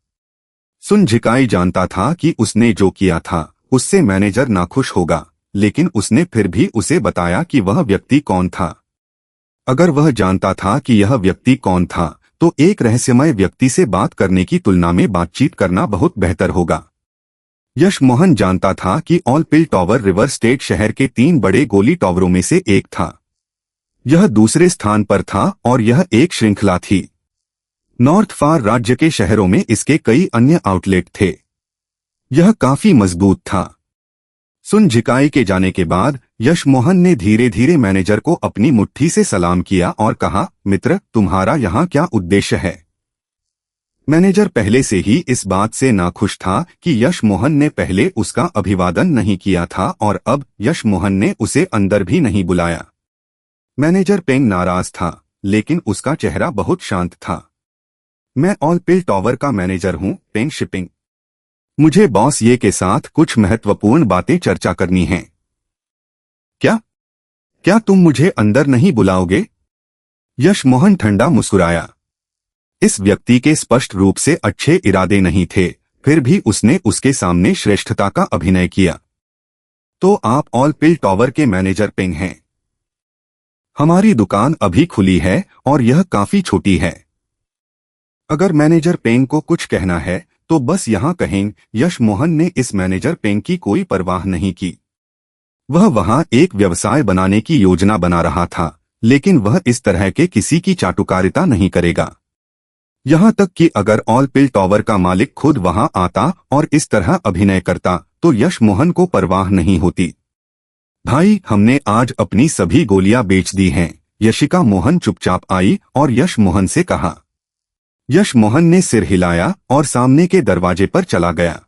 सुन झिकाई जानता था कि उसने जो किया था उससे मैनेजर नाखुश होगा, लेकिन उसने फिर भी उसे बताया कि वह व्यक्ति कौन था। अगर वह जानता था कि यह व्यक्ति कौन था तो एक रहस्यमय व्यक्ति से बात करने की तुलना में बातचीत करना बहुत बेहतर होगा। यश मोहन जानता था कि ऑल पिल टावर रिवर स्टेट शहर के 3 बड़े गोली टावरों में से एक था। यह दूसरे स्थान पर था और यह एक श्रृंखला थी। नॉर्थ फार राज्य के शहरों में इसके कई अन्य आउटलेट थे। यह काफी मजबूत था। सुन झिकाई के जाने के बाद यश मोहन ने धीरे धीरे मैनेजर को अपनी मुट्ठी से सलाम किया और कहा, मित्र, तुम्हारा यहाँ क्या उद्देश्य है? मैनेजर पहले से ही इस बात से नाखुश था कि यश मोहन ने पहले उसका अभिवादन नहीं किया था और अब यश मोहन ने उसे अंदर भी नहीं बुलाया। मैनेजर पेंग नाराज था, लेकिन उसका चेहरा बहुत शांत था। मैं ऑल पिल टावर का मैनेजर हूं, पेंग शिपिंग। मुझे बॉस ये के साथ कुछ महत्वपूर्ण बातें चर्चा करनी हैं। क्या तुम मुझे अंदर नहीं बुलाओगे? यश मोहन ठंडा मुस्कुराया। इस व्यक्ति के स्पष्ट रूप से अच्छे इरादे नहीं थे, फिर भी उसने उसके सामने श्रेष्ठता का अभिनय किया। तो आप ऑल पिल टावर के मैनेजर पेंग हैं। हमारी दुकान अभी खुली है और यह काफी छोटी है। अगर मैनेजर पेंग को कुछ कहना है तो बस यहां कहें। यश मोहन ने इस मैनेजर पेंग की कोई परवाह नहीं की। वह वहां एक व्यवसाय बनाने की योजना बना रहा था, लेकिन वह इस तरह के किसी की चाटुकारिता नहीं करेगा। यहां तक कि अगर ऑल पिल टावर का मालिक खुद वहां आता और इस तरह अभिनय करता तो यश मोहन को परवाह नहीं होती। भाई, हमने आज अपनी सभी गोलियां बेच दी हैं। यशिका मोहन चुपचाप आई और यश मोहन से कहा। यश मोहन ने सिर हिलाया और सामने के दरवाजे पर चला गया।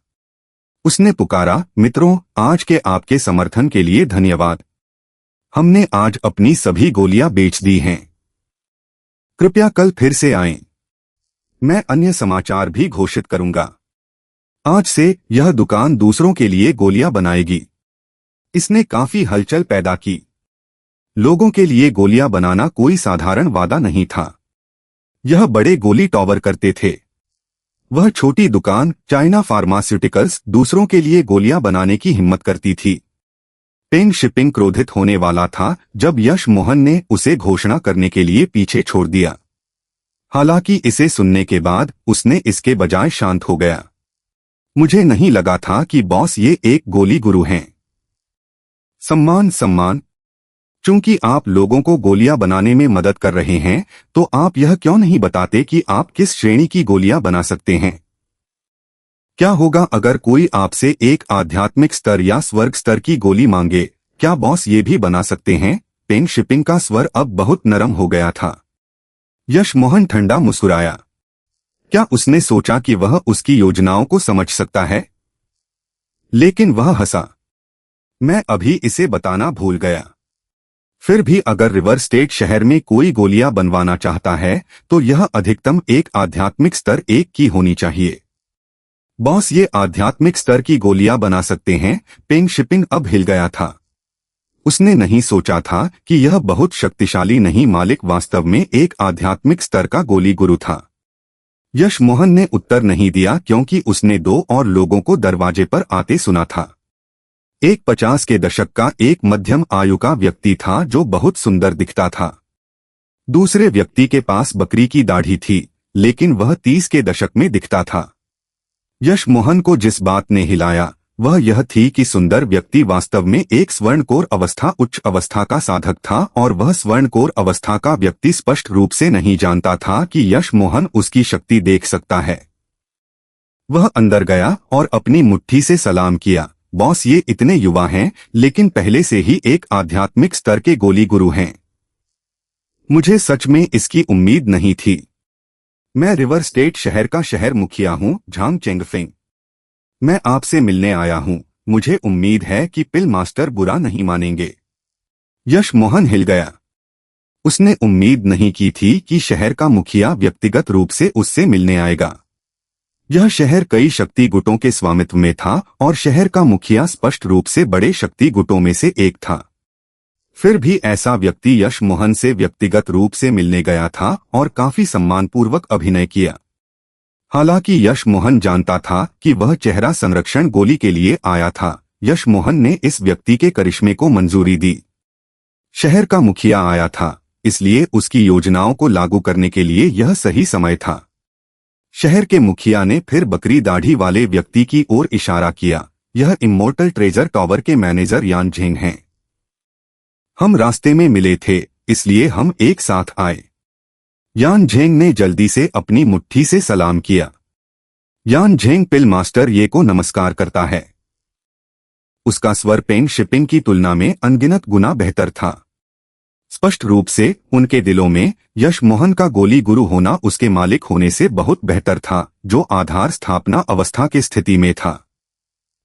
उसने पुकारा, मित्रों, आज के आपके समर्थन के लिए धन्यवाद। हमने आज अपनी सभी गोलियां बेच दी हैं। कृपया कल फिर से आएं। मैं अन्य समाचार भी घोषित करूंगा। आज से यह दुकान दूसरों के लिए गोलियां बनाएगी। इसने काफी हलचल पैदा की। लोगों के लिए गोलियां बनाना कोई साधारण वादा नहीं था। यह बड़े गोली टावर करते थे। वह छोटी दुकान चाइना फार्मास्यूटिकल्स दूसरों के लिए गोलियां बनाने की हिम्मत करती थी। पेंग शिपिंग क्रोधित होने वाला था जब यश मोहन ने उसे घोषणा करने के लिए पीछे छोड़ दिया। हालांकि इसे सुनने के बाद उसने इसके बजाय शांत हो गया। मुझे नहीं लगा था कि बॉस ये एक गोली गुरु हैं। सम्मान। चूंकि आप लोगों को गोलियां बनाने में मदद कर रहे हैं तो आप यह क्यों नहीं बताते कि आप किस श्रेणी की गोलियां बना सकते हैं? क्या होगा अगर कोई आपसे एक आध्यात्मिक स्तर या स्वर्ग स्तर की गोली मांगे? क्या बॉस ये भी बना सकते हैं? पेंग शिपिंग का स्वर अब बहुत नरम हो गया था। यश मोहन ठंडा मुस्कुराया। क्या उसने सोचा कि वह उसकी योजनाओं को समझ सकता है? लेकिन वह हंसा। मैं अभी इसे बताना भूल गया। फिर भी अगर रिवर स्टेट शहर में कोई गोलियां बनवाना चाहता है तो यह अधिकतम एक आध्यात्मिक स्तर 1 की होनी चाहिए। बॉस ये आध्यात्मिक स्तर की गोलियां बना सकते हैं? पेंग शिपिंग अब हिल गया था। उसने नहीं सोचा था कि यह बहुत शक्तिशाली नहीं मालिक वास्तव में एक आध्यात्मिक स्तर का गोली गुरु था। यश मोहन ने उत्तर नहीं दिया क्योंकि उसने 2 और लोगों को दरवाजे पर आते सुना था। एक 50 के दशक का एक मध्यम आयु का व्यक्ति था जो बहुत सुंदर दिखता था। दूसरे व्यक्ति के पास बकरी की दाढ़ी थी, लेकिन वह 30 के दशक में दिखता था। यश मोहन को जिस बात ने हिलाया वह यह थी कि सुंदर व्यक्ति वास्तव में एक स्वर्णकोर अवस्था उच्च अवस्था का साधक था और वह स्वर्णकोर अवस्था का व्यक्ति स्पष्ट रूप से नहीं जानता था कि यश मोहन उसकी शक्ति देख सकता है। वह अंदर गया और अपनी मुट्ठी से सलाम किया। बॉस ये इतने युवा हैं लेकिन पहले से ही एक आध्यात्मिक स्तर के गोली गुरु हैं। मुझे सच में इसकी उम्मीद नहीं थी। मैं रिवर स्टेट शहर का शहर मुखिया हूं, झांग चेंगफिंग। मैं आपसे मिलने आया हूं। मुझे उम्मीद है कि पिल मास्टर बुरा नहीं मानेंगे। यश मोहन हिल गया। उसने उम्मीद नहीं की थी कि शहर का मुखिया व्यक्तिगत रूप से उससे मिलने आएगा। यह शहर कई शक्ति गुटों के स्वामित्व में था और शहर का मुखिया स्पष्ट रूप से बड़े शक्ति गुटों में से एक था। फिर भी ऐसा व्यक्ति यश मोहन से व्यक्तिगत रूप से मिलने गया था और काफी सम्मानपूर्वक अभिनय किया। हालांकि यश मोहन जानता था कि वह चेहरा संरक्षण गोली के लिए आया था, यश मोहन ने इस व्यक्ति के करिश्मे को मंजूरी दी। शहर का मुखिया आया था, इसलिए उसकी योजनाओं को लागू करने के लिए यह सही समय था। शहर के मुखिया ने फिर बकरी दाढ़ी वाले व्यक्ति की ओर इशारा किया। यह इमोर्टल ट्रेजर टावर के मैनेजर यान झेंग हैं। हम रास्ते में मिले थे, इसलिए हम एक साथ आए। यान झेंग ने जल्दी से अपनी मुट्ठी से सलाम किया। यान झेंग पिल मास्टर ये को नमस्कार करता है। उसका स्वर पेंग शिपिंग की तुलना में अनगिनत गुना बेहतर था। स्पष्ट रूप से उनके दिलों में यश मोहन का गोली गुरु होना उसके मालिक होने से बहुत बेहतर था, जो आधार स्थापना अवस्था की स्थिति में था।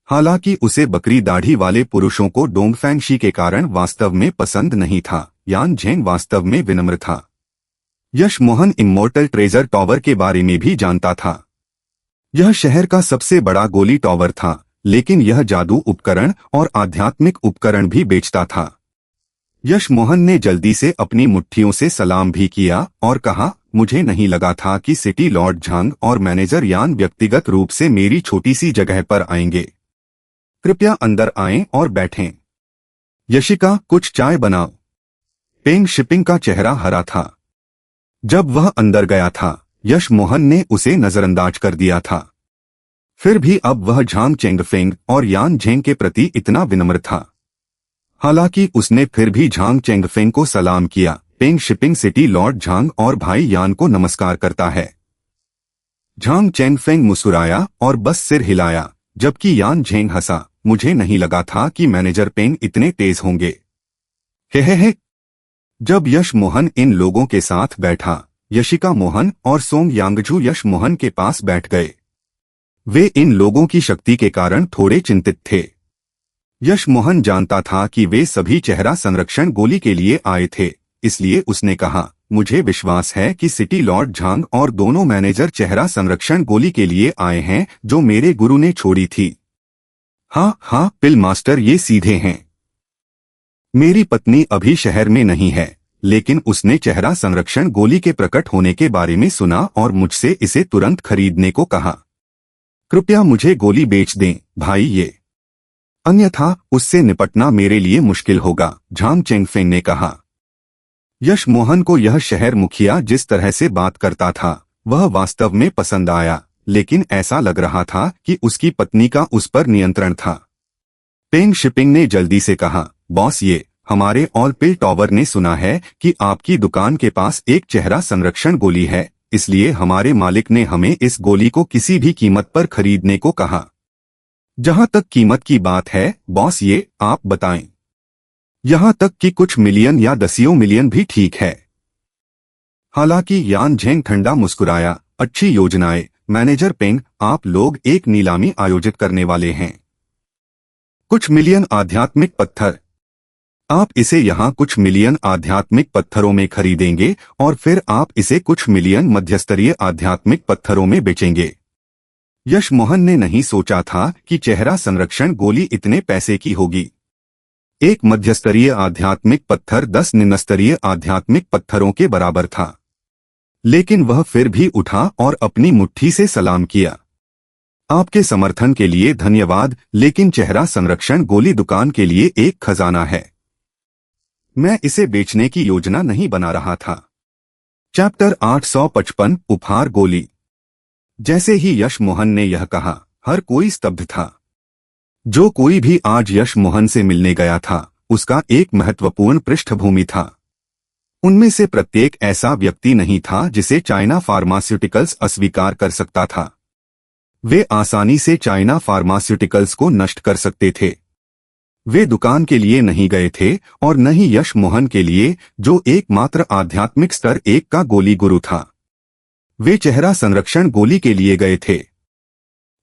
हालांकि उसे बकरी दाढ़ी वाले पुरुषों को डोंगफैंग के कारण वास्तव में पसंद नहीं था, यान झेंग वास्तव में विनम्र था। यश मोहन इमोर्टल ट्रेजर टावर के बारे में भी जानता था। यह शहर का सबसे बड़ा गोली टावर था, लेकिन यह जादू उपकरण और आध्यात्मिक उपकरण भी बेचता था। यश मोहन ने जल्दी से अपनी मुट्ठियों से सलाम भी किया और कहा, मुझे नहीं लगा था कि सिटी लॉर्ड झांग और मैनेजर यान व्यक्तिगत रूप से मेरी छोटी सी जगह पर आएंगे। कृपया अंदर आएं और बैठें। यशिका, कुछ चाय बनाओ। पेंग शिपिंग का चेहरा हरा था। जब वह अंदर गया था, यश मोहन ने उसे नजरअंदाज कर दिया था। फिर भी अब वह झांग चेंगफेंग और यान झेंग के प्रति इतना विनम्र था। हालांकि उसने फिर भी झांग चेंगफेंग को सलाम किया। पेंग शिपिंग सिटी लॉर्ड झांग और भाई यान को नमस्कार करता है। झांग चेंगफेंग मुस्कुराया और बस सिर हिलाया, जबकि यान झेंग हंसा। मुझे नहीं लगा था कि मैनेजर पेंग इतने तेज होंगे। हे। जब यश मोहन इन लोगों के साथ बैठा, यशिका मोहन और सोंग यांगजू यश मोहन के पास बैठ गए। वे इन लोगों की शक्ति के कारण थोड़े चिंतित थे। यश मोहन जानता था कि वे सभी चेहरा संरक्षण गोली के लिए आए थे, इसलिए उसने कहा, मुझे विश्वास है कि सिटी लॉर्ड झांग और दोनों मैनेजर चेहरा संरक्षण गोली के लिए आए हैं जो मेरे गुरु ने छोड़ी थी। हाँ, पिल मास्टर ये सीधे हैं। मेरी पत्नी अभी शहर में नहीं है, लेकिन उसने चेहरा संरक्षण गोली के प्रकट होने के बारे में सुना और मुझसे इसे तुरंत खरीदने को कहा। कृपया मुझे गोली बेच दें, भाई ये। अन्यथा उससे निपटना मेरे लिए मुश्किल होगा, झांग चेंगफेंग ने कहा। यश मोहन को यह शहर मुखिया जिस तरह से बात करता था, वह वास्तव में पसंद आया, लेकिन ऐसा लग रहा था कि उसकी पत्नी का उस पर नियंत्रण था। पेंग शिपिंग ने जल्दी से कहा, बॉस ये हमारे ऑल पिल टावर ने सुना है कि आपकी दुकान के पास एक चेहरा संरक्षण गोली है, इसलिए हमारे मालिक ने हमें इस गोली को किसी भी कीमत पर खरीदने को कहा। जहां तक कीमत की बात है बॉस, ये आप बताएं। यहां तक कि कुछ मिलियन या दसियों मिलियन भी ठीक है। हालांकि यान झेंग ठंडा मुस्कुराया, अच्छी योजनाएं मैनेजर पेंग, आप लोग एक नीलामी आयोजित करने वाले हैं। कुछ मिलियन आध्यात्मिक पत्थर। आप इसे यहां कुछ मिलियन आध्यात्मिक पत्थरों में खरीदेंगे और फिर आप इसे कुछ मिलियन मध्यस्तरीय आध्यात्मिक पत्थरों में बेचेंगे। यश मोहन ने नहीं सोचा था कि चेहरा संरक्षण गोली इतने पैसे की होगी। एक मध्यस्तरीय आध्यात्मिक पत्थर 10 निम्नस्तरीय आध्यात्मिक पत्थरों के बराबर था, लेकिन वह फिर भी उठा और अपनी मुट्ठी से सलाम किया। आपके समर्थन के लिए धन्यवाद, लेकिन चेहरा संरक्षण गोली दुकान के लिए एक खजाना है। मैं इसे बेचने की योजना नहीं बना रहा था। चैप्टर 855 उपहार गोली। जैसे ही यश मोहन ने यह कहा, हर कोई स्तब्ध था। जो कोई भी आज यश मोहन से मिलने गया था, उसका एक महत्वपूर्ण पृष्ठभूमि था। उनमें से प्रत्येक ऐसा व्यक्ति नहीं था जिसे चाइना फार्मास्यूटिकल्स अस्वीकार कर सकता था। वे आसानी से चाइना फार्मास्यूटिकल्स को नष्ट कर सकते थे। वे दुकान के लिए नहीं गए थे और न ही यश मोहन के लिए, जो एकमात्र आध्यात्मिक स्तर 1 का गोली गुरु था। वे चेहरा संरक्षण गोली के लिए गए थे।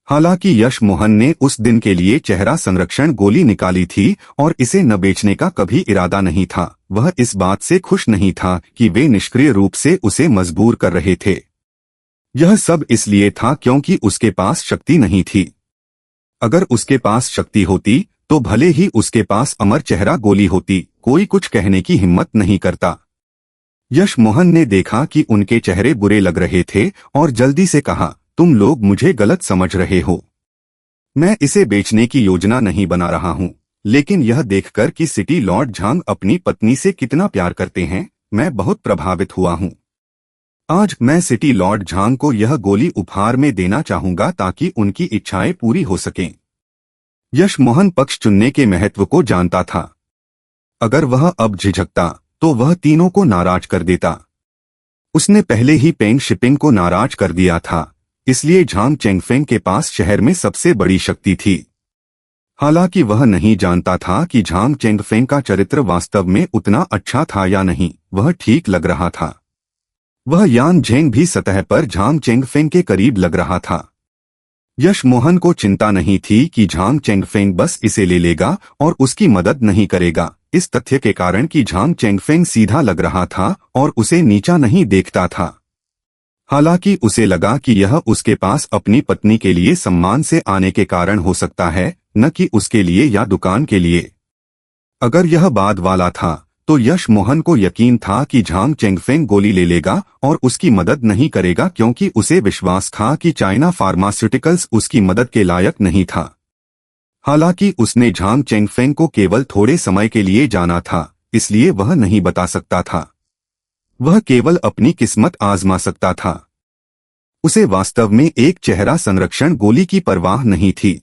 हालांकि यश मोहन ने उस दिन के लिए चेहरा संरक्षण गोली निकाली थी और इसे न बेचने का कभी इरादा नहीं था, वह इस बात से खुश नहीं था कि वे निष्क्रिय रूप से उसे मजबूर कर रहे थे। यह सब इसलिए था क्योंकि उसके पास शक्ति नहीं थी। अगर उसके पास शक्ति होती तो भले ही उसके पास अमर चेहरा गोली होती, कोई कुछ कहने की हिम्मत नहीं करता। यश मोहन ने देखा कि उनके चेहरे बुरे लग रहे थे और जल्दी से कहा, तुम लोग मुझे गलत समझ रहे हो। मैं इसे बेचने की योजना नहीं बना रहा हूँ, लेकिन यह देखकर कि सिटी लॉर्ड झांग अपनी पत्नी से कितना प्यार करते हैं, मैं बहुत प्रभावित हुआ हूँ। आज मैं सिटी लॉर्ड झांग को यह गोली उपहार में देना चाहूंगा ताकि उनकी इच्छाएं पूरी हो सकें। यश मोहन पक्ष चुनने के महत्व को जानता था। अगर वह अब झिझकता तो वह तीनों को नाराज कर देता। उसने पहले ही पेंग शिपिंग को नाराज कर दिया था, इसलिए झांग चेंगफेंग के पास शहर में सबसे बड़ी शक्ति थी। हालांकि वह नहीं जानता था कि झांग चेंगफेंग का चरित्र वास्तव में उतना अच्छा था या नहीं, वह ठीक लग रहा था। वह यान झेंग भी सतह पर झांग चेंगफेंग के करीब लग रहा था। यश मोहन को चिंता नहीं थी कि झांग चेंगफेंग बस इसे ले लेगा और उसकी मदद नहीं करेगा, इस तथ्य के कारण कि झांग चेंगफेंग सीधा लग रहा था और उसे नीचा नहीं देखता था। हालांकि उसे लगा कि यह उसके पास अपनी पत्नी के लिए सम्मान से आने के कारण हो सकता है, न कि उसके लिए या दुकान के लिए। अगर यह बाद वाला था तो यश मोहन को यकीन था कि झांग चेंगफेंग गोली ले लेगा और उसकी मदद नहीं करेगा, क्योंकि उसे विश्वास था कि चाइना फार्मास्यूटिकल्स उसकी मदद के लायक नहीं था। हालांकि उसने झांग चेंगफेंग को केवल थोड़े समय के लिए जाना था, इसलिए वह नहीं बता सकता था। वह केवल अपनी किस्मत आजमा सकता था। उसे वास्तव में एक चेहरा संरक्षण गोली की परवाह नहीं थी।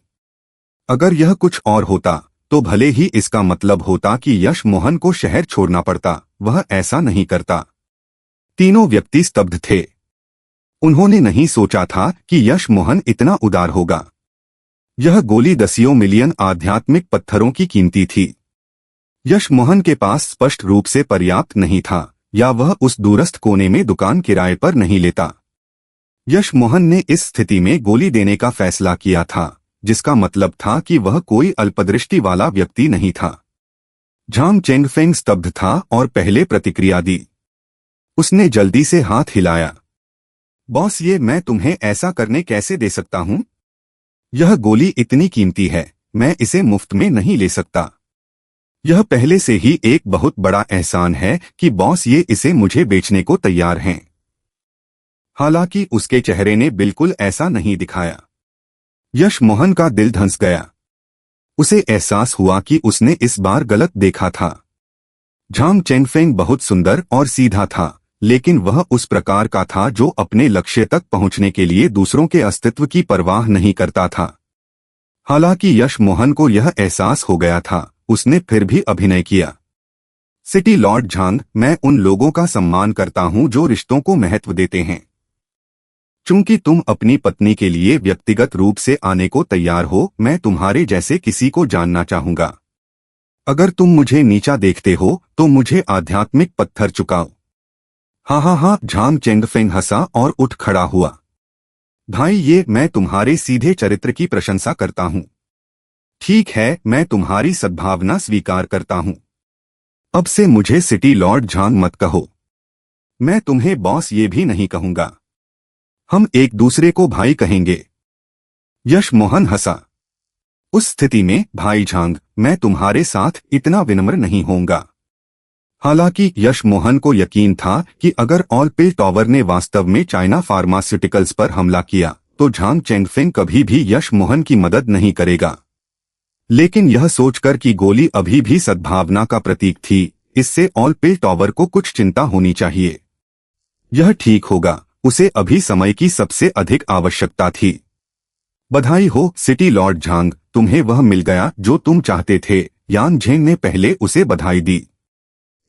अगर यह कुछ और होता तो भले ही इसका मतलब होता कि यश मोहन को शहर छोड़ना पड़ता, वह ऐसा नहीं करता। तीनों व्यक्ति स्तब्ध थे। उन्होंने नहीं सोचा था कि यश मोहन इतना उदार होगा। यह गोली दसियों मिलियन आध्यात्मिक पत्थरों की कीमती थी। यश मोहन के पास स्पष्ट रूप से पर्याप्त नहीं था, या वह उस दूरस्थ कोने में दुकान किराए पर नहीं लेता। यश मोहन ने इस स्थिति में गोली देने का फैसला किया था, जिसका मतलब था कि वह कोई अल्पदृष्टि वाला व्यक्ति नहीं था। झांग चेंगफेंग स्तब्ध था और पहले प्रतिक्रिया दी। उसने जल्दी से हाथ हिलाया। बॉस, ये मैं तुम्हें ऐसा करने कैसे दे सकता हूं? यह गोली इतनी कीमती है, मैं इसे मुफ्त में नहीं ले सकता। यह पहले से ही एक बहुत बड़ा एहसान है कि बॉस ये इसे मुझे बेचने को तैयार हैं। हालांकि उसके चेहरे ने बिल्कुल ऐसा नहीं दिखाया। यश मोहन का दिल धंस गया। उसे एहसास हुआ कि उसने इस बार गलत देखा था। झांग चेंगफेंग बहुत सुंदर और सीधा था, लेकिन वह उस प्रकार का था जो अपने लक्ष्य तक पहुंचने के लिए दूसरों के अस्तित्व की परवाह नहीं करता था। हालांकि यश मोहन को यह एहसास हो गया था, उसने फिर भी अभिनय किया। सिटी लॉर्ड झांग, मैं उन लोगों का सम्मान करता हूं जो रिश्तों को महत्व देते हैं। चूंकि तुम अपनी पत्नी के लिए व्यक्तिगत रूप से आने को तैयार हो, मैं तुम्हारे जैसे किसी को जानना चाहूंगा। अगर तुम मुझे नीचा देखते हो तो मुझे आध्यात्मिक पत्थर चुकाओ। हाँ, झांग चेंगफेंग हंसा और उठ खड़ा हुआ। भाई, ये मैं तुम्हारे सीधे चरित्र की प्रशंसा करता हूँ। ठीक है, मैं तुम्हारी सद्भावना स्वीकार करता हूँ। अब से मुझे सिटी लॉर्ड झांग मत कहो। मैं तुम्हें बॉस ये भी नहीं कहूंगा। हम एक दूसरे को भाई कहेंगे। यश मोहन हंसा। उस स्थिति में भाई झांग, मैं तुम्हारे साथ इतना विनम्र नहीं होऊंगा। हालांकि यश मोहन को यकीन था कि अगर ऑलपिल टॉवर ने वास्तव में चाइना फार्मास्यूटिकल्स पर हमला किया तो झांग चेंगफेंग कभी भी यश मोहन की मदद नहीं करेगा। लेकिन यह सोचकर कि गोली अभी भी सद्भावना का प्रतीक थी, इससे ऑलपिल टॉवर को कुछ चिंता होनी चाहिए। यह ठीक होगा, उसे अभी समय की सबसे अधिक आवश्यकता थी। बधाई हो सिटी लॉर्ड झांग, तुम्हें वह मिल गया जो तुम चाहते थे। यान झेंग ने पहले उसे बधाई दी।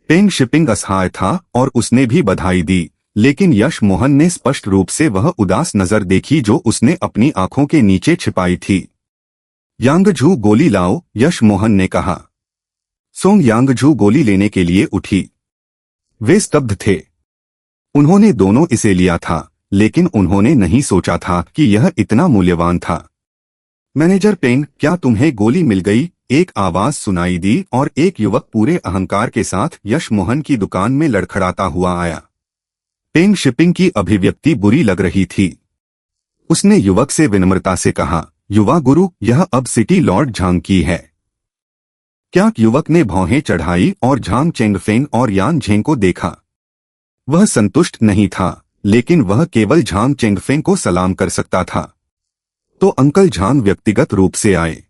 पेंग शिपिंग असहाय था और उसने भी बधाई दी, लेकिन यश मोहन ने स्पष्ट रूप से वह उदास नजर देखी जो उसने अपनी आंखों के नीचे छिपाई थी। यांगझू गोली लाओ, यश मोहन ने कहा। सोंग यांगझू गोली लेने के लिए उठी। वे स्तब्ध थे। उन्होंने दोनों इसे लिया था, लेकिन उन्होंने नहीं सोचा था कि यह इतना मूल्यवान था। मैनेजर पेंग, क्या तुम्हें गोली मिल गई? एक आवाज सुनाई दी और एक युवक पूरे अहंकार के साथ यश मोहन की दुकान में लड़खड़ाता हुआ आया। पेंग शिपिंग की अभिव्यक्ति बुरी लग रही थी। उसने युवक से विनम्रता से कहा, युवा गुरु, यह अब सिटी लॉर्ड झांग की है। क्या युवक ने भौहें चढ़ाई और झांग चेंगफेंग और यान झेंग को देखा। वह संतुष्ट नहीं था, लेकिन वह केवल झांग चेंगफेंग को सलाम कर सकता था। तो अंकल झांग व्यक्तिगत रूप से आए।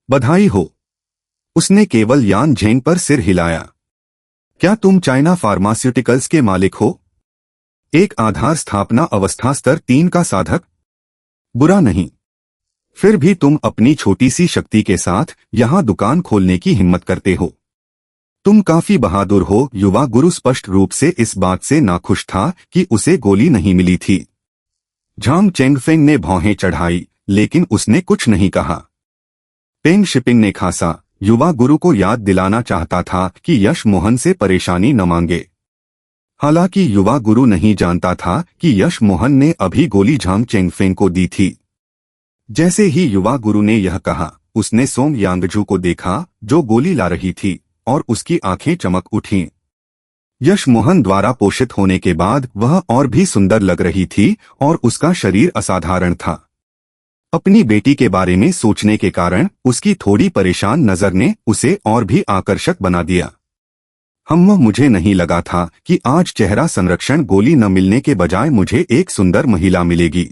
बधाई हो। उसने केवल यान झेंग पर सिर हिलाया। क्या तुम चाइना फार्मास्यूटिकल्स के मालिक हो? एक आधार स्थापना अवस्था स्तर 3 का साधक? बुरा नहीं। फिर भी तुम अपनी छोटी सी शक्ति के साथ यहां दुकान खोलने की हिम्मत करते हो। तुम काफी बहादुर हो। युवा गुरु स्पष्ट रूप से इस बात से नाखुश था कि उसे गोली नहीं मिली थी। झांग चेंगफेंग ने भौहें चढ़ाई, लेकिन उसने कुछ नहीं कहा। पेंग शिपिंग ने खासा। युवा गुरु को याद दिलाना चाहता था कि यश मोहन से परेशानी न मांगे। हालांकि युवा गुरु नहीं जानता था कि यश मोहन ने अभी गोली झांग चेंगफेंग को दी थी। जैसे ही युवा गुरु ने यह कहा, उसने सोंग यांगजू को देखा जो गोली ला रही थी, और उसकी आंखें चमक उठीं। यश मोहन द्वारा पोषित होने के बाद वह और भी सुंदर लग रही थी और उसका शरीर असाधारण था। अपनी बेटी के बारे में सोचने के कारण उसकी थोड़ी परेशान नजर ने उसे और भी आकर्षक बना दिया। मुझे नहीं लगा था कि आज चेहरा संरक्षण गोली न मिलने के बजाय मुझे एक सुंदर महिला मिलेगी।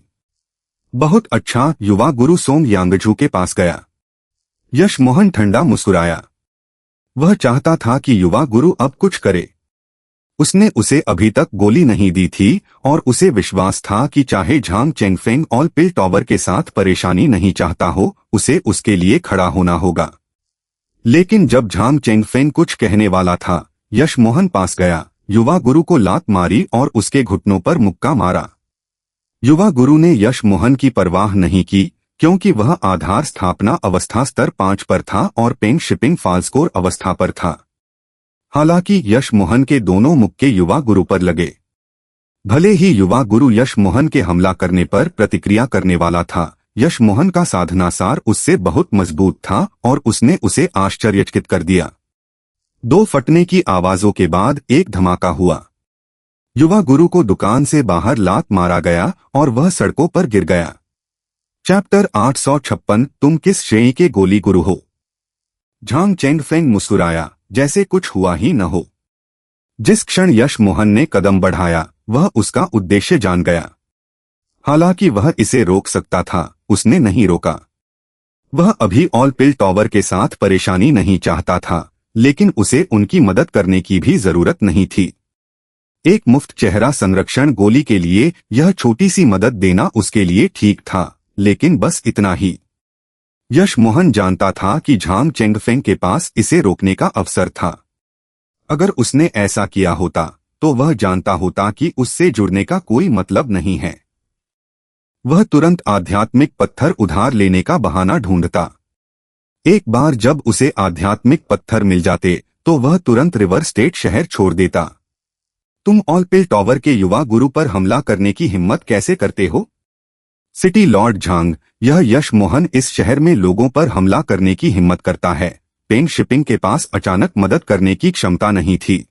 बहुत अच्छा। युवा गुरु सोंग यांगजू के पास गया। यश मोहन ठंडा मुस्कुराया। वह चाहता था कि युवा गुरु अब कुछ करे। उसने उसे अभी तक गोली नहीं दी थी और उसे विश्वास था कि चाहे झांग चेंगफेंग ऑल पिल टॉवर के साथ परेशानी नहीं चाहता हो, उसे उसके लिए खड़ा होना होगा। लेकिन जब झांग चेंगफेंग कुछ कहने वाला था, यश मोहन पास गया, युवा गुरु को लात मारी और उसके घुटनों पर मुक्का मारा। युवा गुरु ने यश मोहन की परवाह नहीं की, क्योंकि वह आधार स्थापना अवस्था स्तर 5 पर था और पेंग शिपिंग फाल्स्कोर अवस्था पर था। हालांकि यश मोहन के दोनों मुक्के युवा गुरु पर लगे। भले ही युवा गुरु यश मोहन के हमला करने पर प्रतिक्रिया करने वाला था, यश मोहन का साधनासार उससे बहुत मजबूत था और उसने उसे आश्चर्यचकित कर दिया। 2 फटने की आवाजों के बाद एक धमाका हुआ। युवा गुरु को दुकान से बाहर लात मारा गया और वह सड़कों पर गिर गया। चैप्टर 856। तुम किस श्रेणी के गोली गुरु हो? झांग चेंगफेंग मुस्कुराया, जैसे कुछ हुआ ही न हो। जिस क्षण यश मोहन ने कदम बढ़ाया, वह उसका उद्देश्य जान गया। हालांकि वह इसे रोक सकता था, उसने नहीं रोका। वह अभी ऑल पिल टॉवर के साथ परेशानी नहीं चाहता था, लेकिन उसे उनकी मदद करने की भी जरूरत नहीं थी। एक मुफ्त चेहरा संरक्षण गोली के लिए यह छोटी सी मदद देना उसके लिए ठीक था, लेकिन बस इतना ही। यश मोहन जानता था कि झांग चेंगफेंग के पास इसे रोकने का अवसर था। अगर उसने ऐसा किया होता तो वह जानता होता कि उससे जुड़ने का कोई मतलब नहीं है। वह तुरंत आध्यात्मिक पत्थर उधार लेने का बहाना ढूंढता। एक बार जब उसे आध्यात्मिक पत्थर मिल जाते तो वह तुरंत रिवर स्टेट शहर छोड़ देता। तुम ऑल पिल टॉवर के युवा गुरु पर हमला करने की हिम्मत कैसे करते हो? सिटी लॉर्ड झांग, यह यश मोहन इस शहर में लोगों पर हमला करने की हिम्मत करता है। पेंग शिपिंग के पास अचानक मदद करने की क्षमता नहीं थी।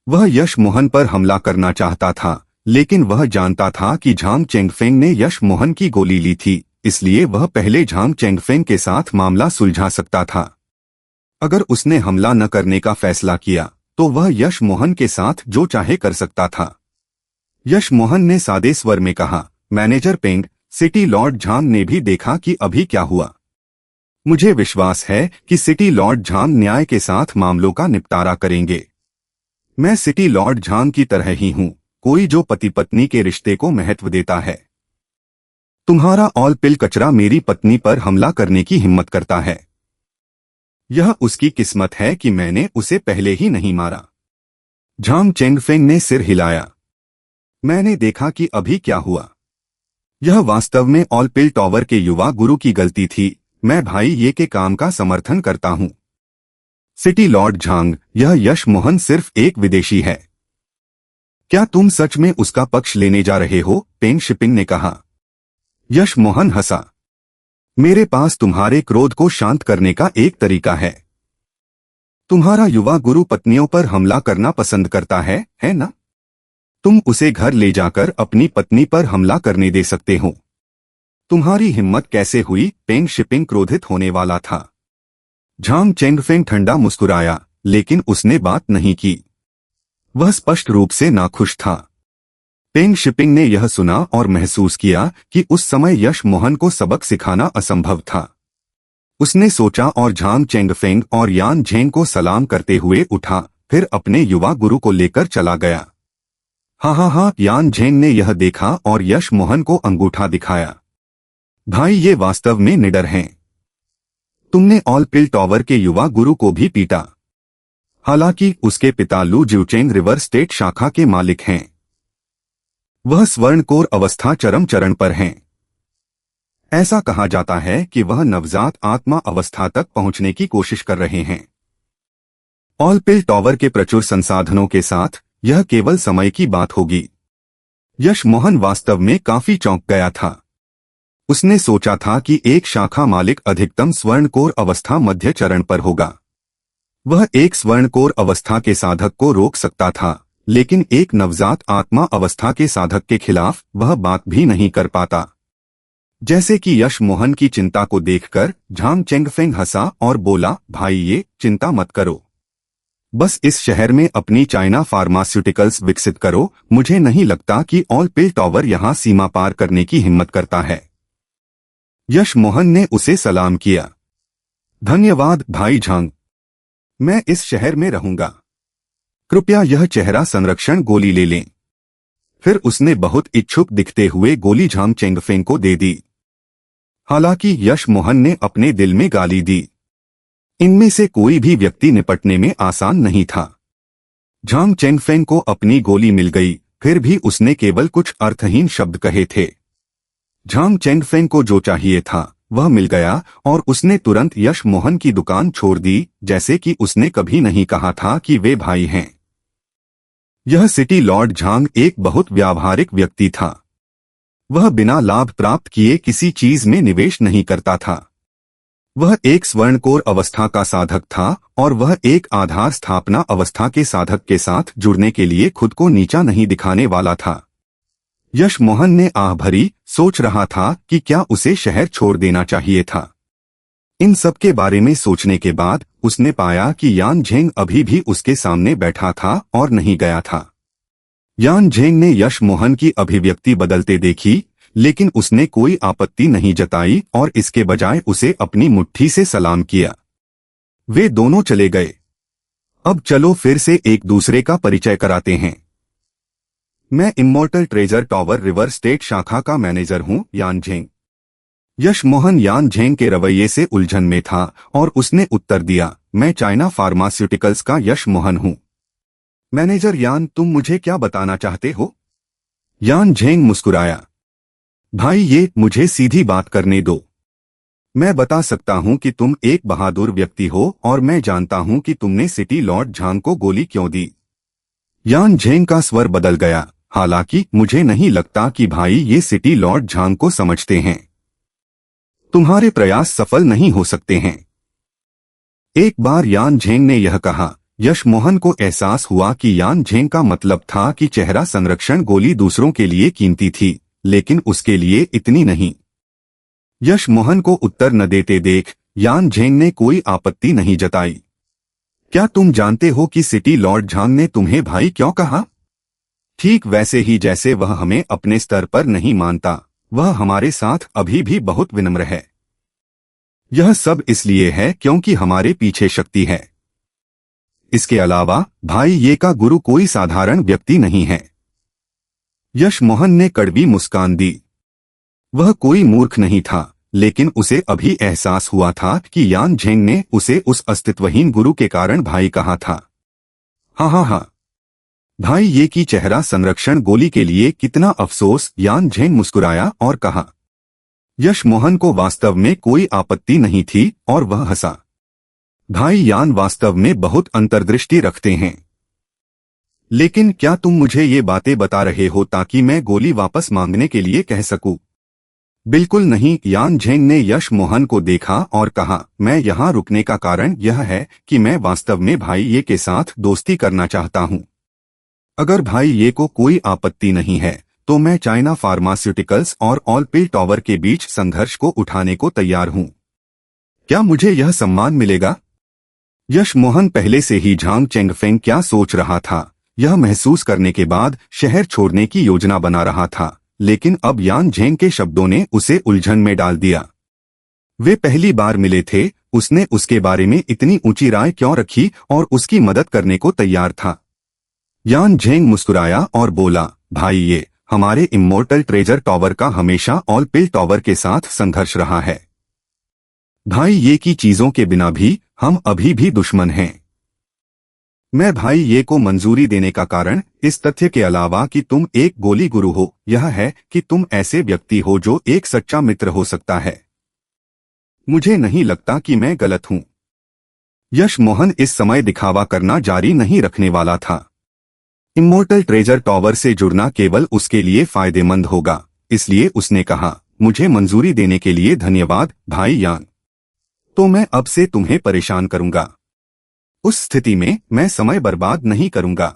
वह यश मोहन पर हमला करना चाहता था, लेकिन वह जानता था कि झांग चेंगफेंग ने यश मोहन की गोली ली थी, इसलिए वह पहले झांग चेंगफेंग के साथ मामला सुलझा सकता था। अगर उसने हमला न करने का फैसला किया तो वह यश मोहन के साथ जो चाहे कर सकता था। यश मोहन ने सादे स्वर में कहा, मैनेजर पेंग, सिटी लॉर्ड झांग ने भी देखा कि अभी क्या हुआ। मुझे विश्वास है कि सिटी लॉर्ड झांग न्याय के साथ मामलों का निपटारा करेंगे। मैं सिटी लॉर्ड झांग की तरह ही हूं, कोई जो पति पत्नी के रिश्ते को महत्व देता है। तुम्हारा ऑल पिल कचरा मेरी पत्नी पर हमला करने की हिम्मत करता है। यह उसकी किस्मत है कि मैंने उसे पहले ही नहीं मारा। झांग चेंगफेंग ने सिर हिलाया। मैंने देखा कि अभी क्या हुआ। यह वास्तव में ऑल पिल टॉवर के युवा गुरु की गलती थी। मैं भाई ये के काम का समर्थन करता हूं। सिटी लॉर्ड झांग, यह यश मोहन सिर्फ एक विदेशी है। क्या तुम सच में उसका पक्ष लेने जा रहे हो? पेंग शिपिंग ने कहा। यश मोहन हंसा। मेरे पास तुम्हारे क्रोध को शांत करने का एक तरीका है। तुम्हारा युवा गुरु पत्नियों पर हमला करना पसंद करता है ना? तुम उसे घर ले जाकर अपनी पत्नी पर हमला करने दे सकते हो। तुम्हारी हिम्मत कैसे हुई? पेंग शिपिंग क्रोधित होने वाला था। झांग चेंगफेंग ठंडा मुस्कुराया, लेकिन उसने बात नहीं की। वह स्पष्ट रूप से नाखुश था। पेंग शिपिंग ने यह सुना और महसूस किया कि उस समय यश मोहन को सबक सिखाना असंभव था। उसने सोचा और झांग चेंगफेंग और यान झेंग को सलाम करते हुए उठा, फिर अपने युवा गुरु को लेकर चला गया। हाँ, यान झेंग ने यह देखा और यश मोहन को अंगूठा दिखाया। भाई, ये वास्तव में निडर हैं। तुमने ऑल पिल टॉवर के युवा गुरु को भी पीटा। हालांकि उसके पिता लू ज्यूचेंग रिवर स्टेट शाखा के मालिक हैं। वह स्वर्णकोर अवस्था चरम चरण पर हैं। ऐसा कहा जाता है कि वह नवजात आत्मा अवस्था तक पहुंचने की कोशिश कर रहे हैं। ऑल पिल टॉवर के प्रचुर संसाधनों के साथ यह केवल समय की बात होगी। यश मोहन वास्तव में काफी चौंक गया था। उसने सोचा था कि एक शाखा मालिक अधिकतम स्वर्णकोर अवस्था मध्य चरण पर होगा। वह एक स्वर्णकोर अवस्था के साधक को रोक सकता था, लेकिन एक नवजात आत्मा अवस्था के साधक के खिलाफ वह बात भी नहीं कर पाता। जैसे कि यश मोहन की चिंता को देखकर झांग चेंगफेंग हंसा और बोला, भाई, ये चिंता मत करो। बस इस शहर में अपनी चाइना फार्मास्यूटिकल्स विकसित करो। मुझे नहीं लगता कि ऑल पिल टॉवर यहां सीमा पार करने की हिम्मत करता है। यश मोहन ने उसे सलाम किया। धन्यवाद भाई झांग, मैं इस शहर में रहूंगा। कृपया यह चेहरा संरक्षण गोली ले लें। फिर उसने बहुत इच्छुक दिखते हुए गोली झांग चेंगफेंग को दे दी। हालांकि यश मोहन ने अपने दिल में गाली दी। इनमें से कोई भी व्यक्ति निपटने में आसान नहीं था। झांग चेंगफेंग को अपनी गोली मिल गई, फिर भी उसने केवल कुछ अर्थहीन शब्द कहे थे। झांग चेंगफेंग को जो चाहिए था वह मिल गया और उसने तुरंत यश मोहन की दुकान छोड़ दी, जैसे कि उसने कभी नहीं कहा था कि वे भाई हैं। यह सिटी लॉर्ड झांग एक बहुत व्यावहारिक व्यक्ति था। वह बिना लाभ प्राप्त किए किसी चीज में निवेश नहीं करता था। वह एक स्वर्णकोर अवस्था का साधक था और वह एक आधार स्थापना अवस्था के साधक के साथ जुड़ने के लिए खुद को नीचा नहीं दिखाने वाला था। यश मोहन ने आह भरी सोच रहा था कि क्या उसे शहर छोड़ देना चाहिए था। इन सब के बारे में सोचने के बाद उसने पाया कि यान झेंग अभी भी उसके सामने बैठा था और नहीं गया था। यान झेंग ने यश मोहन की अभिव्यक्ति बदलते देखी, लेकिन उसने कोई आपत्ति नहीं जताई और इसके बजाय उसे अपनी मुट्ठी से सलाम किया। वे दोनों चले गए। अब चलो फिर से एक दूसरे का परिचय कराते हैं। मैं immortal treasure tower river state शाखा का मैनेजर हूं, यान झेंग। यश मोहन यान झेंग के रवैये से उलझन में था और उसने उत्तर दिया, मैं चाइना फार्मास्यूटिकल्स का यश मोहन हूं। मैनेजर यान, तुम मुझे क्या बताना चाहते हो? यान झेंग मुस्कुराया। भाई, ये मुझे सीधी बात करने दो। मैं बता सकता हूं कि तुम एक बहादुर व्यक्ति हो और मैं जानता हूं कि तुमने सिटी लॉर्ड झांग को गोली क्यों दी। यान झेंग का स्वर बदल गया। हालांकि मुझे नहीं लगता कि भाई ये सिटी लॉर्ड झांग को समझते हैं। तुम्हारे प्रयास सफल नहीं हो सकते हैं। एक बार यान झेंग ने यह कहा। यश मोहन को एहसास हुआ कि यान झेंग का मतलब था कि चेहरा संरक्षण गोली दूसरों के लिए कीमती थी, लेकिन उसके लिए इतनी नहीं। यश मोहन को उत्तर न देते देख यान झेंग ने कोई आपत्ति नहीं जताई। क्या तुम जानते हो कि सिटी लॉर्ड झांग ने तुम्हें भाई क्यों कहा? ठीक वैसे ही जैसे वह हमें अपने स्तर पर नहीं मानता, वह हमारे साथ अभी भी बहुत विनम्र है। यह सब इसलिए है क्योंकि हमारे पीछे शक्ति है। इसके अलावा भाई ये का गुरु कोई साधारण व्यक्ति नहीं है। यश मोहन ने कड़वी मुस्कान दी। वह कोई मूर्ख नहीं था, लेकिन उसे अभी एहसास हुआ था कि यान झेंग ने उसे उस अस्तित्वहीन गुरु के कारण भाई कहा था। हाँ, भाई ये की चेहरा संरक्षण गोली के लिए कितना अफसोस। यान झेंग मुस्कुराया और कहा। यश मोहन को वास्तव में कोई आपत्ति नहीं थी और वह हंसा। भाई यान वास्तव में बहुत अंतर्दृष्टि रखते हैं। लेकिन क्या तुम मुझे ये बातें बता रहे हो ताकि मैं गोली वापस मांगने के लिए कह सकूं? बिल्कुल नहीं। यान झेंग ने यश मोहन को देखा और कहा, मैं यहाँ रुकने का कारण यह है कि मैं वास्तव में भाई ये के साथ दोस्ती करना चाहता हूँ। अगर भाई ये को कोई आपत्ति नहीं है तो मैं चाइना फार्मास्यूटिकल्स और ऑल पिल टॉवर के बीच संघर्ष को उठाने को तैयार हूँ। क्या मुझे यह सम्मान मिलेगा? यश मोहन पहले से ही झांग चेंगफेंग क्या सोच रहा था यह महसूस करने के बाद शहर छोड़ने की योजना बना रहा था, लेकिन अब यान झेंग के शब्दों ने उसे उलझन में डाल दिया। वे पहली बार मिले थे, उसने उसके बारे में इतनी ऊंची राय क्यों रखी और उसकी मदद करने को तैयार था। यान झेंग मुस्कुराया और बोला, भाई ये हमारे इमोर्टल ट्रेजर टॉवर का हमेशा ऑल पिल टॉवर के साथ संघर्ष रहा है। भाई ये की चीजों के बिना भी हम अभी भी दुश्मन हैं। मैं भाई ये को मंजूरी देने का कारण इस तथ्य के अलावा कि तुम एक गोली गुरु हो, यह है कि तुम ऐसे व्यक्ति हो जो एक सच्चा मित्र हो सकता है। मुझे नहीं लगता कि मैं गलत हूं। यश मोहन इस समय दिखावा करना जारी नहीं रखने वाला था। इमोर्टल ट्रेजर टॉवर से जुड़ना केवल उसके लिए फायदेमंद होगा, इसलिए उसने कहा, मुझे मंजूरी देने के लिए धन्यवाद भाई यान। तो मैं अब से तुम्हें परेशान करूंगा। उस स्थिति में मैं समय बर्बाद नहीं करूंगा।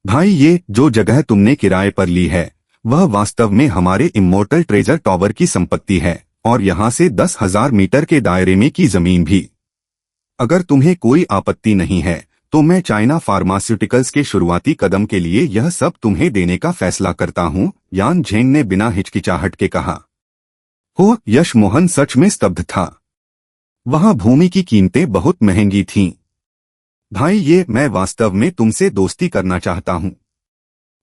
भाई ये जो जगह तुमने किराए पर ली है वह वास्तव में हमारे इमोर्टल ट्रेजर टॉवर की संपत्ति है और यहाँ से 10,000 मीटर के दायरे में की जमीन भी। अगर तुम्हें कोई आपत्ति नहीं है तो मैं चाइना फार्मास्यूटिकल्स के शुरुआती कदम के लिए यह सब तुम्हें देने का फैसला करता हूँ, यान झेंग ने बिना हिचकिचाहट के कहा। हो, यश मोहन सच में स्तब्ध था। वहां भूमि की कीमतें बहुत महंगी थीं। भाई ये मैं वास्तव में तुमसे दोस्ती करना चाहता हूं।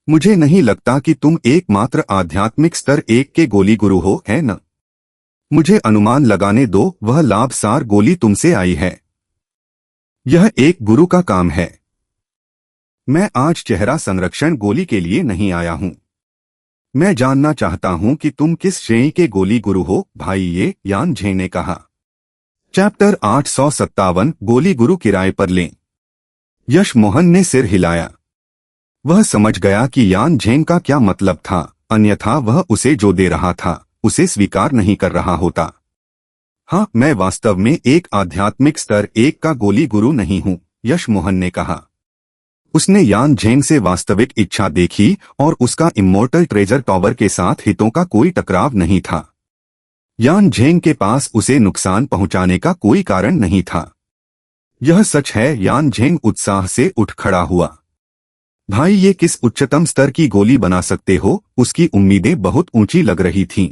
मुझे नहीं लगता कि तुम एकमात्र आध्यात्मिक स्तर 1 के गोली गुरु हो, है न? मुझे अनुमान लगाने दो, वह लाभसार गोली तुमसे आई है। यह एक गुरु का काम है। मैं आज चेहरा संरक्षण गोली के लिए नहीं आया हूं। मैं जानना चाहता हूं कि तुम किस श्रेणी के गोली गुरु हो, भाई ये, यान झेंग ने कहा। चैप्टर 857 गोली गुरु किराए पर लें। यश मोहन ने सिर हिलाया। वह समझ गया कि यान झेंग का क्या मतलब था, अन्यथा वह उसे जो दे रहा था उसे स्वीकार नहीं कर रहा होता। हाँ, मैं वास्तव में एक आध्यात्मिक स्तर 1 का गोली गुरु नहीं हूँ, यश मोहन ने कहा। उसने यान झेंग से वास्तविक इच्छा देखी और उसका इमोर्टल ट्रेजर टॉवर के साथ हितों का कोई टकराव नहीं था। यान झेंग के पास उसे नुकसान पहुंचाने का कोई कारण नहीं था। यह सच है, यान झेंग उत्साह से उठ खड़ा हुआ। भाई ये किस उच्चतम स्तर की गोली बना सकते हो, उसकी उम्मीदें बहुत ऊंची लग रही थीं।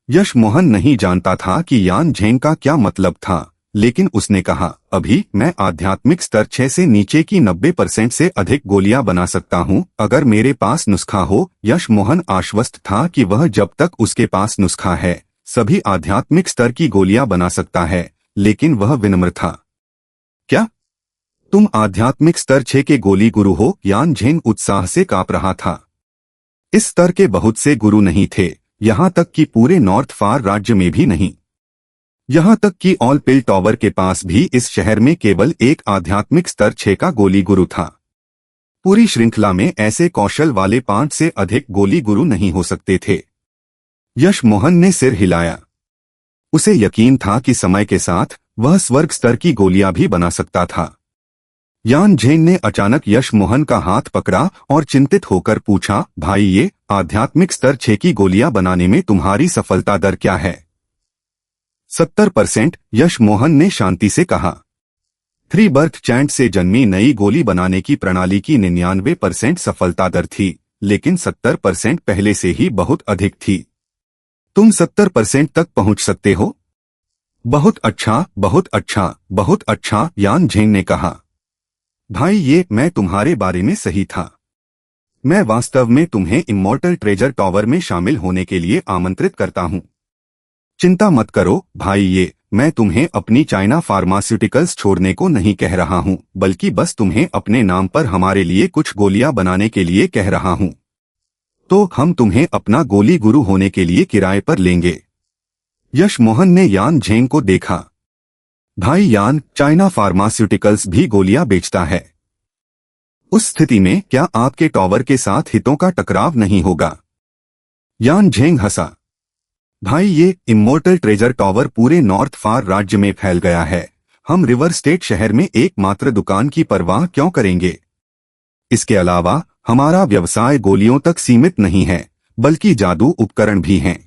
यश मोहन नहीं जानता था कि यान झेंग का क्या मतलब था, लेकिन उसने कहा, अभी मैं आध्यात्मिक स्तर 6 से नीचे की 90% से अधिक गोलियां बना सकता हूं, अगर मेरे पास नुस्खा हो। यश मोहन आश्वस्त था कि वह जब तक उसके पास नुस्खा है सभी आध्यात्मिक स्तर की गोलियां बना सकता है, लेकिन वह विनम्र था। क्या तुम आध्यात्मिक स्तर 6 के गोली गुरु हो? यान झेंग उत्साह से कांप रहा था। इस स्तर के बहुत से गुरु नहीं थे, यहां तक कि पूरे नॉर्थ फार राज्य में भी नहीं। यहां तक कि ऑल पिल टॉवर के पास भी इस शहर में केवल एक आध्यात्मिक स्तर 6 का गोली गुरु था। पूरी श्रृंखला में ऐसे कौशल वाले 5 से अधिक गोली गुरु नहीं हो सकते थे। यश मोहन ने सिर हिलाया। उसे यकीन था कि समय के साथ वह स्वर्ग स्तर की गोलियां भी बना सकता था। यान झेंग ने अचानक यश मोहन का हाथ पकड़ा और चिंतित होकर पूछा, भाई ये आध्यात्मिक स्तर 6 की गोलियां बनाने में तुम्हारी सफलता दर क्या है? 70%, यश मोहन ने शांति से कहा। 3 बर्थ चैंट से जन्मी नई गोली बनाने की प्रणाली की 99% सफलता दर थी, लेकिन 70% पहले से ही बहुत अधिक थी। तुम 70% तक पहुंच सकते हो? बहुत अच्छा, बहुत अच्छा, बहुत अच्छा, यान झेंग ने कहा। भाई ये मैं तुम्हारे बारे में सही था। मैं वास्तव में तुम्हें इमोर्टल ट्रेजर टॉवर में शामिल होने के लिए आमंत्रित करता हूं। चिंता मत करो भाई ये, मैं तुम्हें अपनी चाइना फार्मास्यूटिकल्स छोड़ने को नहीं कह रहा हूं, बल्कि बस तुम्हें अपने नाम पर हमारे लिए कुछ गोलियां बनाने के लिए कह रहा हूं। तो हम तुम्हें अपना गोली गुरु होने के लिए किराए पर लेंगे। यश मोहन ने यान झेंग को देखा। भाई यान, चाइना फार्मास्यूटिकल्स भी गोलियां बेचता है। उस स्थिति में क्या आपके टॉवर के साथ हितों का टकराव नहीं होगा? यान झेंग हंसा। भाई ये इमोर्टल ट्रेजर टॉवर पूरे नॉर्थ फार राज्य में फैल गया है। हम रिवर स्टेट शहर में एकमात्र दुकान की परवाह क्यों करेंगे? इसके अलावा हमारा व्यवसाय गोलियों तक सीमित नहीं है, बल्कि जादू उपकरण भी हैं।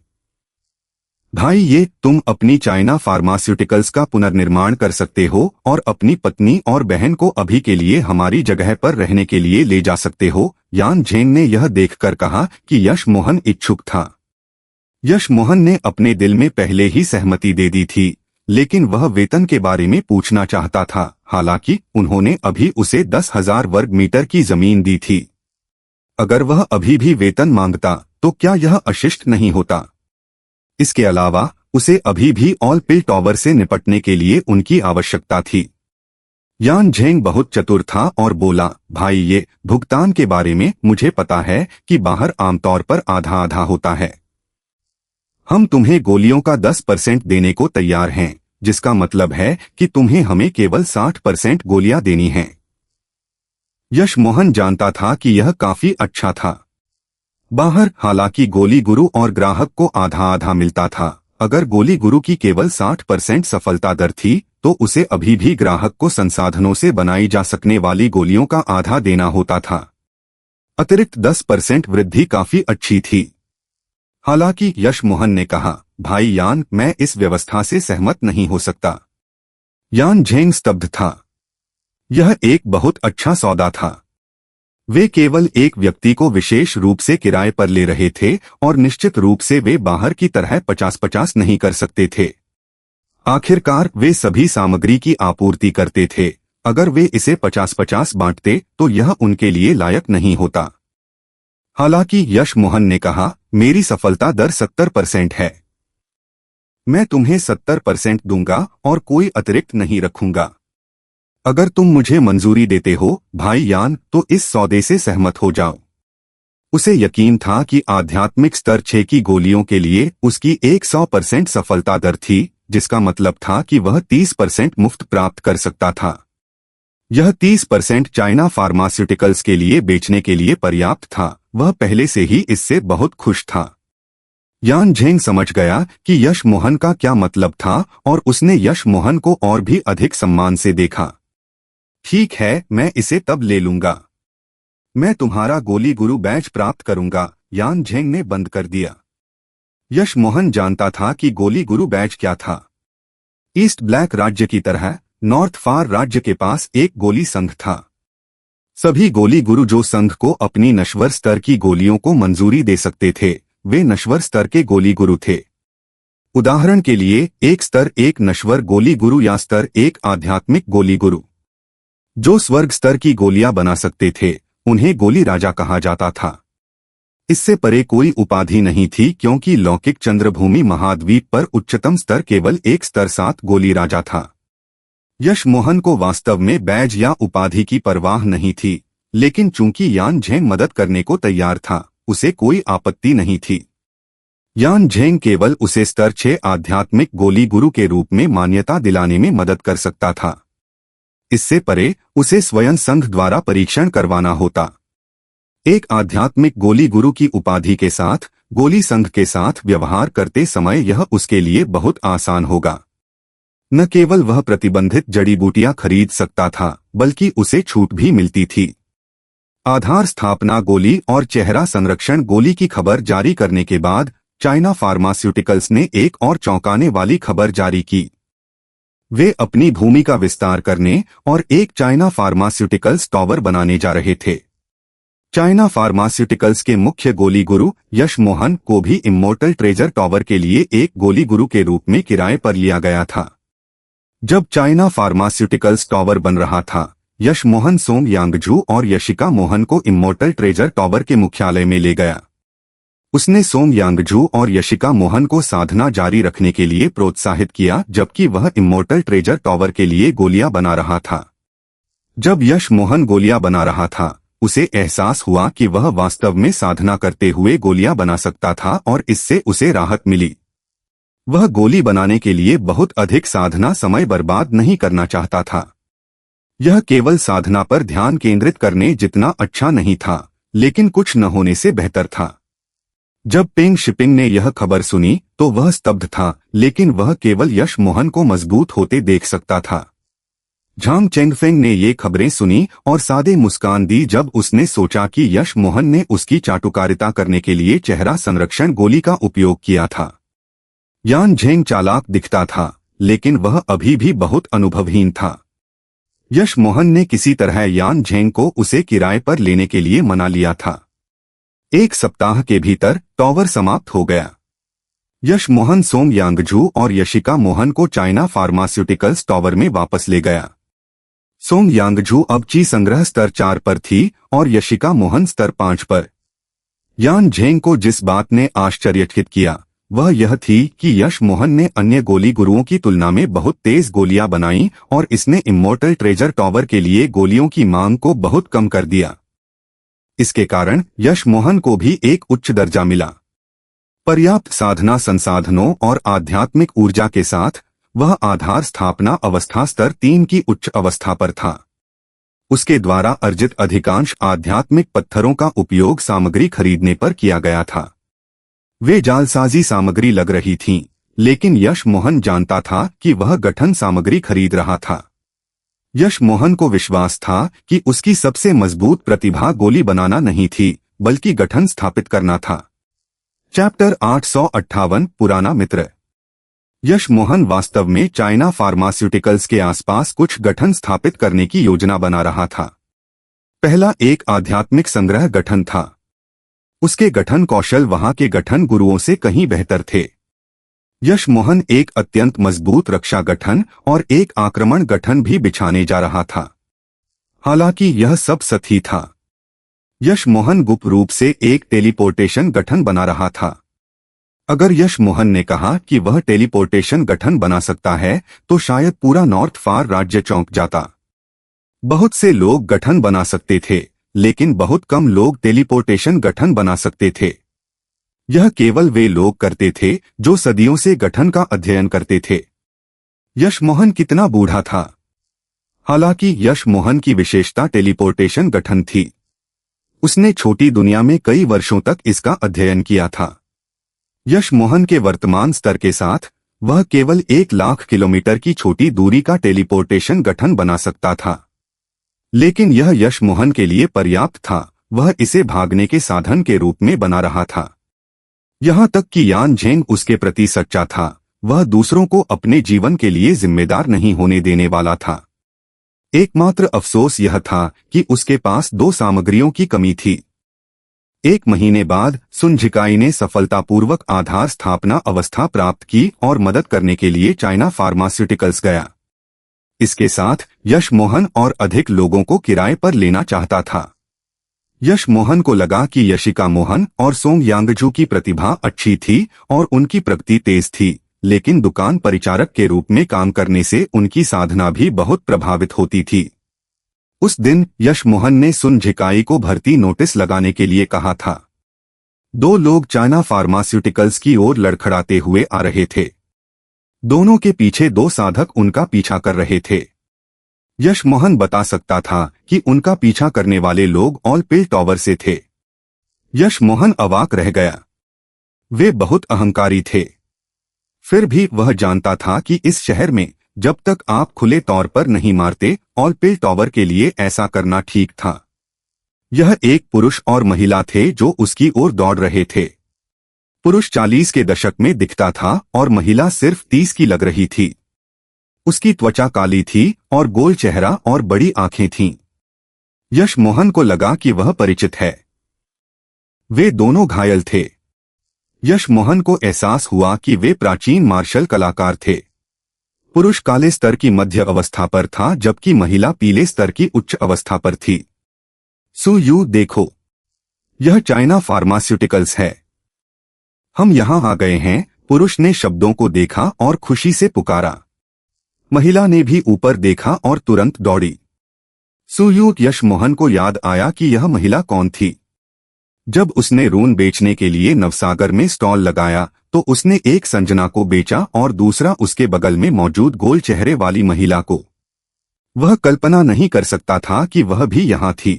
भाई ये तुम अपनी चाइना फार्मास्यूटिकल्स का पुनर्निर्माण कर सकते हो और अपनी पत्नी और बहन को अभी के लिए हमारी जगह पर रहने के लिए ले जा सकते हो। यान झेंग ने यह देखकर कहा कि यश मोहन इच्छुक था। यश मोहन ने अपने दिल में पहले ही सहमति दे दी थी, लेकिन वह वेतन के बारे में पूछना चाहता था। हालांकि उन्होंने अभी उसे 10,000 वर्ग मीटर की जमीन दी थी। अगर वह अभी भी वेतन मांगता तो क्या यह अशिष्ट नहीं होता? इसके अलावा उसे अभी भी ऑल पिल टॉवर से निपटने के लिए उनकी आवश्यकता थी। यान झेंग बहुत चतुर था और बोला, भाई ये भुगतान के बारे में मुझे पता है कि बाहर आमतौर पर आधा आधा होता है। हम तुम्हें गोलियों का 10% देने को तैयार हैं, जिसका मतलब है कि तुम्हें हमें केवल 60% गोलियां देनी हैं। यश मोहन जानता था कि यह काफी अच्छा था। बाहर हालांकि गोली गुरु और ग्राहक को आधा आधा मिलता था। अगर गोली गुरु की केवल 60% सफलता दर थी तो उसे अभी भी ग्राहक को संसाधनों से बनाई जा सकने वाली गोलियों का आधा देना होता था। अतिरिक्त 10% वृद्धि काफी अच्छी थी। हालांकि यश मोहन ने कहा, भाई यान, मैं इस व्यवस्था से सहमत नहीं हो सकता। यान झेंग स्तब्ध था। यह एक बहुत अच्छा सौदा था। वे केवल एक व्यक्ति को विशेष रूप से किराए पर ले रहे थे और निश्चित रूप से वे बाहर की तरह 50-50 नहीं कर सकते थे। आखिरकार वे सभी सामग्री की आपूर्ति करते थे। अगर वे इसे 50-50 बांटते तो यह उनके लिए लायक नहीं होता। हालांकि यश मोहन ने कहा, मेरी सफलता दर 70% है। मैं तुम्हें 70% दूंगा और कोई अतिरिक्त नहीं रखूंगा। अगर तुम मुझे मंजूरी देते हो भाई यान, तो इस सौदे से सहमत हो जाओ। उसे यकीन था कि आध्यात्मिक स्तर 6 की गोलियों के लिए उसकी 100% सफलता दर थी, जिसका मतलब था कि वह 30% मुफ्त प्राप्त कर सकता था। यह 30% चाइना फार्मास्यूटिकल्स के लिए बेचने के लिए पर्याप्त था। वह पहले से ही इससे बहुत खुश था। यान झेंग समझ गया कि यश मोहन का क्या मतलब था और उसने यश मोहन को और भी अधिक सम्मान से देखा। ठीक है, मैं इसे तब ले लूंगा। मैं तुम्हारा गोली गुरु बैच प्राप्त करूंगा। यान झेंग ने बंद कर दिया। यश मोहन जानता था कि गोली गुरु बैच क्या था। ईस्ट ब्लैक राज्य की तरह नॉर्थ फार राज्य के पास एक गोली संघ था। सभी गोली गुरु जो संघ को अपनी नश्वर स्तर की गोलियों को मंजूरी दे सकते थे, वे नश्वर स्तर के गोली गुरु थे। उदाहरण के लिए एक स्तर 1 नश्वर गोली गुरु या स्तर 1 आध्यात्मिक गोली गुरु जो स्वर्ग स्तर की गोलियां बना सकते थे, उन्हें गोली राजा कहा जाता था। इससे परे कोई उपाधि नहीं थी, क्योंकि लौकिक चंद्रभूमि महाद्वीप पर उच्चतम स्तर केवल एक स्तर 7 गोली राजा था। यश मोहन को वास्तव में बैज या उपाधि की परवाह नहीं थी, लेकिन चूंकि यान झेंग मदद करने को तैयार था, उसे कोई आपत्ति नहीं थी। यान झेंग केवल उसे स्तर 6 आध्यात्मिक गोली गुरु के रूप में मान्यता दिलाने में मदद कर सकता था। इससे परे उसे स्वयं संघ द्वारा परीक्षण करवाना होता। एक आध्यात्मिक गोली गुरु की उपाधि के साथ गोली संघ के साथ व्यवहार करते समय यह उसके लिए बहुत आसान होगा। न केवल वह प्रतिबंधित जड़ी बूटियां खरीद सकता था, बल्कि उसे छूट भी मिलती थी। आधार स्थापना गोली और चेहरा संरक्षण गोली की खबर जारी करने के बाद चाइना फार्मास्यूटिकल्स ने एक और चौंकाने वाली खबर जारी की। वे अपनी भूमि का विस्तार करने और एक चाइना फार्मास्यूटिकल्स टॉवर बनाने जा रहे थे। चाइना फार्मास्यूटिकल्स के मुख्य गोली गुरु यश मोहन को भी इमोर्टल ट्रेजर टॉवर के लिए एक गोली गुरु के रूप में किराए पर लिया गया था। जब चाइना फार्मास्यूटिकल्स टॉवर बन रहा था, यश मोहन सोंग यांगजू और यशिका मोहन को इमोर्टल ट्रेजर टॉवर के मुख्यालय में ले गया। उसने सोंग यांगजू और यशिका मोहन को साधना जारी रखने के लिए प्रोत्साहित किया, जबकि वह इमोर्टल ट्रेजर टॉवर के लिए गोलियां बना रहा था। जब यश मोहन गोलियां बना रहा था, उसे एहसास हुआ कि वह वास्तव में साधना करते हुए गोलियां बना सकता था और इससे उसे राहत मिली। वह गोली बनाने के लिए बहुत अधिक साधना समय बर्बाद नहीं करना चाहता था। यह केवल साधना पर ध्यान केंद्रित करने जितना अच्छा नहीं था, लेकिन कुछ न होने से बेहतर था। जब पेंग शिपिंग ने यह खबर सुनी तो वह स्तब्ध था, लेकिन वह केवल यश मोहन को मजबूत होते देख सकता था। झांग चेंगफेंग ने ये खबरें सुनी और सादे मुस्कान दी जब उसने सोचा कि यश मोहन ने उसकी चाटुकारिता करने के लिए चेहरा संरक्षण गोली का उपयोग किया था। यान झेंग चालाक दिखता था, लेकिन वह अभी भी बहुत अनुभवहीन था। यश मोहन ने किसी तरह यान झेंग को उसे किराए पर लेने के लिए मना लिया था। 1 सप्ताह के भीतर टॉवर समाप्त हो गया। यश मोहन सोंग यांगझू और यशिका मोहन को चाइना फार्मास्यूटिकल्स टॉवर में वापस ले गया। सोंग यांगझू अब ची संग्रह स्तर 4 पर थी और यशिका मोहन स्तर 5 पर। यान झेंग को जिस बात ने आश्चर्यचकित किया वह यह थी कि यश मोहन ने अन्य गोली गुरुओं की तुलना में बहुत तेज गोलियां बनाई और इसने इमोर्टल ट्रेजर टॉवर के लिए गोलियों की मांग को बहुत कम कर दिया। इसके कारण यश मोहन को भी एक उच्च दर्जा मिला। पर्याप्त साधना संसाधनों और आध्यात्मिक ऊर्जा के साथ वह आधार स्थापना अवस्था स्तर 3 की उच्च अवस्था पर था। उसके द्वारा अर्जित अधिकांश आध्यात्मिक पत्थरों का उपयोग सामग्री खरीदने पर किया गया था। वे जालसाजी सामग्री लग रही थीं, लेकिन यश मोहन जानता था कि वह गठन सामग्री खरीद रहा था। यश मोहन को विश्वास था कि उसकी सबसे मजबूत प्रतिभा गोली बनाना नहीं थी, बल्कि गठन स्थापित करना था। चैप्टर 858 पुराना मित्र। यश मोहन वास्तव में चाइना फार्मास्यूटिकल्स के आसपास कुछ गठन स्थापित करने की योजना बना रहा था। पहला एक आध्यात्मिक संग्रह गठन था। उसके गठन कौशल वहां के गठन गुरुओं से कहीं बेहतर थे। यश मोहन एक अत्यंत मजबूत रक्षा गठन और एक आक्रमण गठन भी बिछाने जा रहा था। हालांकि यह सब सच ही था। यश मोहन गुप्त रूप से एक टेलीपोर्टेशन गठन बना रहा था। अगर यश मोहन ने कहा कि वह टेलीपोर्टेशन गठन बना सकता है तो शायद पूरा नॉर्थ फार राज्य चौंक जाता। बहुत से लोग गठन बना सकते थे, लेकिन बहुत कम लोग टेलीपोर्टेशन गठन बना सकते थे। यह केवल वे लोग करते थे जो सदियों से गठन का अध्ययन करते थे। यश मोहन कितना बूढ़ा था। हालांकि यश मोहन की विशेषता टेलीपोर्टेशन गठन थी। उसने छोटी दुनिया में कई वर्षों तक इसका अध्ययन किया था। यश मोहन के वर्तमान स्तर के साथ वह केवल 1 लाख किलोमीटर की छोटी दूरी का टेलीपोर्टेशन गठन बना सकता था। लेकिन यह यश मोहन के लिए पर्याप्त था। वह इसे भागने के साधन के रूप में बना रहा था। यहां तक कि यान झेंग उसके प्रति सच्चा था। वह दूसरों को अपने जीवन के लिए जिम्मेदार नहीं होने देने वाला था। एकमात्र अफसोस यह था कि उसके पास 2 सामग्रियों की कमी थी। 1 महीने बाद सुन झिकाई ने सफलतापूर्वक आधार स्थापना अवस्था प्राप्त की और मदद करने के लिए चाइना फार्मास्यूटिकल्स गया। इसके साथ यश मोहन और अधिक लोगों को किराए पर लेना चाहता था। यश मोहन को लगा कि यशिका मोहन और सोंग यांगझू की प्रतिभा अच्छी थी और उनकी प्रगति तेज थी, लेकिन दुकान परिचारक के रूप में काम करने से उनकी साधना भी बहुत प्रभावित होती थी। उस दिन यश मोहन ने सुन झिकाई को भर्ती नोटिस लगाने के लिए कहा था। 2 लोग चाइना फार्मास्यूटिकल्स की ओर लड़खड़ाते हुए आ रहे थे। दोनों के पीछे 2 साधक उनका पीछा कर रहे थे। यश मोहन बता सकता था कि उनका पीछा करने वाले लोग ऑल पिल टॉवर से थे। यश मोहन अवाक रह गया। वे बहुत अहंकारी थे। फिर भी वह जानता था कि इस शहर में जब तक आप खुले तौर पर नहीं मारते, ऑल पिल टॉवर के लिए ऐसा करना ठीक था। यह एक पुरुष और महिला थे जो उसकी ओर दौड़ रहे थे। पुरुष 40 के दशक में दिखता था और महिला सिर्फ 30 की लग रही थी। उसकी त्वचा काली थी और गोल चेहरा और बड़ी आंखें थीं। यश मोहन को लगा कि वह परिचित है। वे दोनों घायल थे। यश मोहन को एहसास हुआ कि वे प्राचीन मार्शल कलाकार थे। पुरुष काले स्तर की मध्य अवस्था पर था जबकि महिला पीले स्तर की उच्च अवस्था पर थी। सु यू देखो, यह चाइना फार्मास्यूटिकल्स है। हम यहां आ गए हैं। पुरुष ने शब्दों को देखा और खुशी से पुकारा। महिला ने भी ऊपर देखा और तुरंत दौड़ी। सुयू यश मोहन को याद आया कि यह महिला कौन थी। जब उसने रून बेचने के लिए नवसागर में स्टॉल लगाया तो उसने एक संजना को बेचा और दूसरा उसके बगल में मौजूद गोल चेहरे वाली महिला को। वह कल्पना नहीं कर सकता था कि वह भी यहां थी।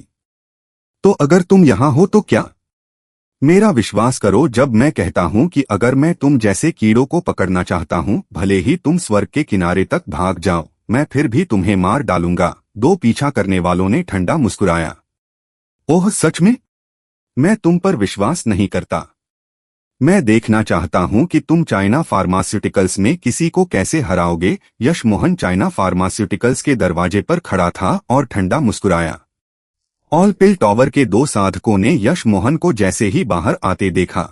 तो अगर तुम यहां हो तो क्या? मेरा विश्वास करो जब मैं कहता हूं कि अगर मैं तुम जैसे कीड़ों को पकड़ना चाहता हूं, भले ही तुम स्वर्ग के किनारे तक भाग जाओ, मैं फिर भी तुम्हें मार डालूंगा। 2 पीछा करने वालों ने ठंडा मुस्कुराया। ओह सच में? मैं तुम पर विश्वास नहीं करता। मैं देखना चाहता हूं कि तुम चाइना फार्मास्यूटिकल्स में किसी को कैसे हराओगे। यश मोहन चाइना फार्मास्यूटिकल्स के दरवाजे पर खड़ा था और ठंडा मुस्कुराया। ऑल पिल टॉवर के दो साधकों ने यश मोहन को जैसे ही बाहर आते देखा।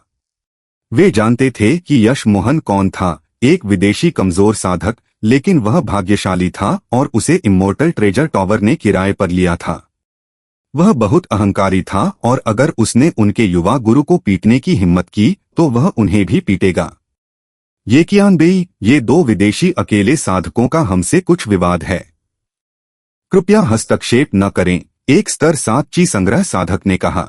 वे जानते थे कि यश मोहन कौन था, एक विदेशी कमजोर साधक, लेकिन वह भाग्यशाली था और उसे इमोर्टल ट्रेजर टॉवर ने किराए पर लिया था। वह बहुत अहंकारी था और अगर उसने उनके युवा गुरु को पीटने की हिम्मत की तो वह उन्हें भी पीटेगा। ये कियान बेई, ये दो विदेशी अकेले साधकों का हमसे कुछ विवाद है। कृपया हस्तक्षेप न करें, एक स्तर 7 ची संग्रह साधक ने कहा।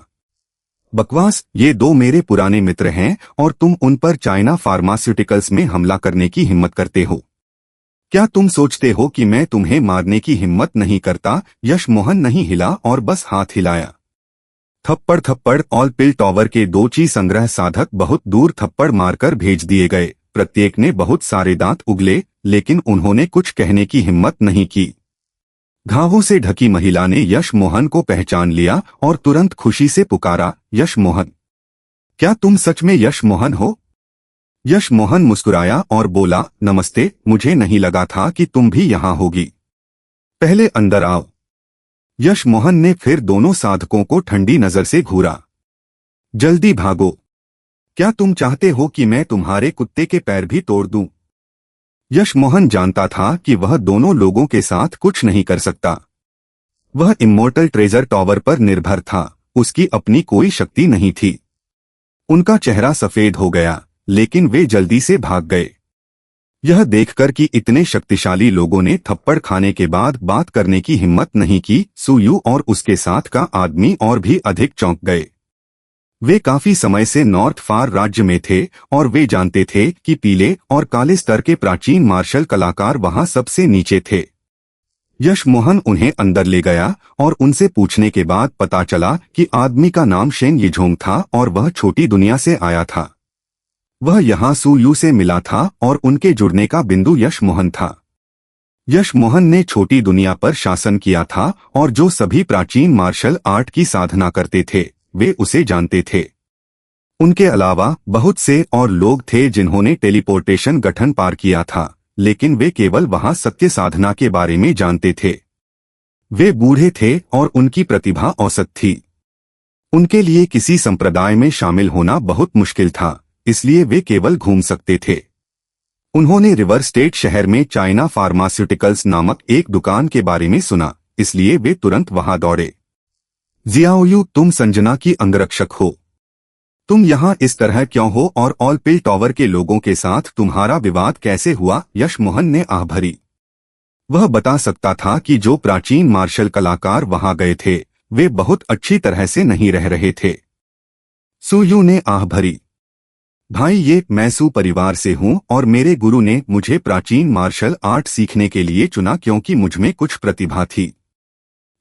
बकवास, ये दो मेरे पुराने मित्र हैं और तुम उन पर चाइना फार्मास्यूटिकल्स में हमला करने की हिम्मत करते हो। क्या तुम सोचते हो कि मैं तुम्हें मारने की हिम्मत नहीं करता? यश मोहन नहीं हिला और बस हाथ हिलाया। थप्पड़ थप्पड़। ऑल पिल टॉवर के 2 ची संग्रह साधक बहुत दूर थप्पड़ मारकर भेज दिए गए। प्रत्येक ने बहुत सारे दांत उगले, लेकिन उन्होंने कुछ कहने की हिम्मत नहीं की। घावों से ढकी महिला ने यश मोहन को पहचान लिया और तुरंत खुशी से पुकारा, यश मोहन, क्या तुम सच में यश मोहन हो? यश मोहन मुस्कुराया और बोला, नमस्ते, मुझे नहीं लगा था कि तुम भी यहाँ होगी। पहले अंदर आओ। यश मोहन ने फिर दोनों साधकों को ठंडी नजर से घूरा। जल्दी भागो। क्या तुम चाहते हो कि मैं तुम्हारे कुत्ते के पैर भी तोड़ दूं? यश मोहन जानता था कि वह दोनों लोगों के साथ कुछ नहीं कर सकता। वह इमोर्टल ट्रेजर टॉवर पर निर्भर था, उसकी अपनी कोई शक्ति नहीं थी। उनका चेहरा सफेद हो गया, लेकिन वे जल्दी से भाग गए। यह देखकर कि इतने शक्तिशाली लोगों ने थप्पड़ खाने के बाद बात करने की हिम्मत नहीं की, सुयू और उसके साथ का आदमी और भी अधिक चौंक गए। वे काफी समय से नॉर्थ फार राज्य में थे और वे जानते थे कि पीले और काले स्तर के प्राचीन मार्शल कलाकार वहां सबसे नीचे थे। यश मोहन उन्हें अंदर ले गया और उनसे पूछने के बाद पता चला कि आदमी का नाम शेन यिझोंग था और वह छोटी दुनिया से आया था। वह यहाँ सुयू से मिला था और उनके जुड़ने का बिंदु यश मोहन था। यश मोहन ने छोटी दुनिया पर शासन किया था और जो सभी प्राचीन मार्शल आर्ट की साधना करते थे वे उसे जानते थे। उनके अलावा बहुत से और लोग थे जिन्होंने टेलीपोर्टेशन गठन पार किया था, लेकिन वे केवल वहां सत्य साधना के बारे में जानते थे। वे बूढ़े थे और उनकी प्रतिभा औसत थी। उनके लिए किसी संप्रदाय में शामिल होना बहुत मुश्किल था, इसलिए वे केवल घूम सकते थे। उन्होंने रिवर स्टेट शहर में चाइना फार्मास्यूटिकल्स नामक एक दुकान के बारे में सुना, इसलिए वे तुरंत वहां दौड़े। जियाओयू, तुम संजना की अंगरक्षक हो। तुम यहाँ इस तरह क्यों हो और ऑल पिल टॉवर के लोगों के साथ तुम्हारा विवाद कैसे हुआ? यश मोहन ने आह भरी। वह बता सकता था कि जो प्राचीन मार्शल कलाकार वहां गए थे वे बहुत अच्छी तरह से नहीं रह रहे थे। सुयू ने आह भरी। भाई, मैं सू परिवार से हूँ और मेरे गुरु ने मुझे प्राचीन मार्शल आर्ट सीखने के लिए चुना क्योंकि मुझमें कुछ प्रतिभा थी।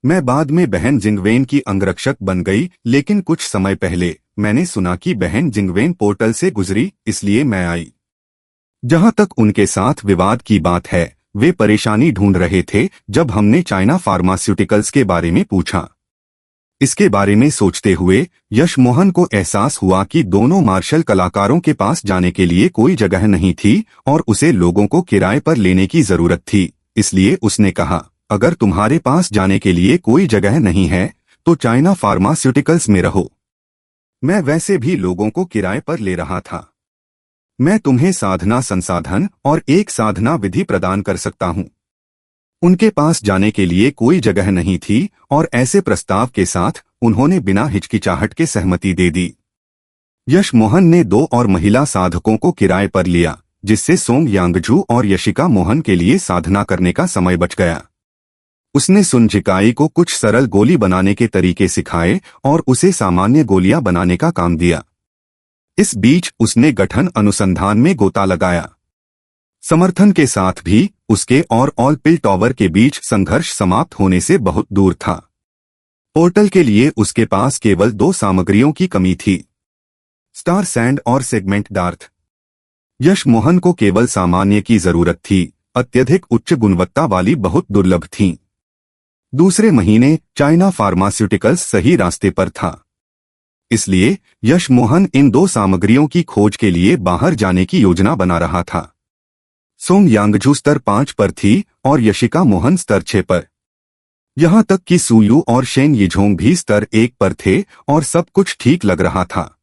मैं बाद में बहन जिंगवेन की अंगरक्षक बन गई, लेकिन कुछ समय पहले मैंने सुना कि बहन जिंगवेन पोर्टल से गुजरी, इसलिए मैं आई। जहां तक उनके साथ विवाद की बात है, वे परेशानी ढूंढ रहे थे जब हमने चाइना फार्मास्यूटिकल्स के बारे में पूछा। इसके बारे में सोचते हुए यश मोहन को एहसास हुआ कि दोनों मार्शल कलाकारों के पास जाने के लिए कोई जगह नहीं थी और उसे लोगों को किराए पर लेने की जरूरत थी। इसलिए उसने कहा, अगर तुम्हारे पास जाने के लिए कोई जगह नहीं है तो चाइना फार्मास्यूटिकल्स में रहो। मैं वैसे भी लोगों को किराए पर ले रहा था। मैं तुम्हें साधना संसाधन और एक साधना विधि प्रदान कर सकता हूं। उनके पास जाने के लिए कोई जगह नहीं थी और ऐसे प्रस्ताव के साथ उन्होंने बिना हिचकिचाहट के सहमति दे दी। यश मोहन ने 2 और महिला साधकों को किराए पर लिया, जिससे सोंग यांगजू और यशिका मोहन के लिए साधना करने का समय बच गया। उसने सुन जिकाई को कुछ सरल गोली बनाने के तरीके सिखाए और उसे सामान्य गोलियां बनाने का काम दिया। इस बीच उसने गठन अनुसंधान में गोता लगाया। समर्थन के साथ भी उसके और ऑल पिल टॉवर के बीच संघर्ष समाप्त होने से बहुत दूर था। पोर्टल के लिए उसके पास केवल 2 सामग्रियों की कमी थी, स्टार सैंड और सेगमेंट डार्थ। यश मोहन को केवल सामान्य की जरूरत थी, अत्यधिक उच्च गुणवत्ता वाली बहुत दुर्लभ थीं। दूसरे महीने चाइना फार्मास्यूटिकल्स सही रास्ते पर था। इसलिए यश मोहन इन दो सामग्रियों की खोज के लिए बाहर जाने की योजना बना रहा था। सोंग यांगजू स्तर 5 पर थी और यशिका मोहन स्तर 6 पर। यहां तक कि सुयू और शेन यिझोंग भी स्तर 1 पर थे और सब कुछ ठीक लग रहा था।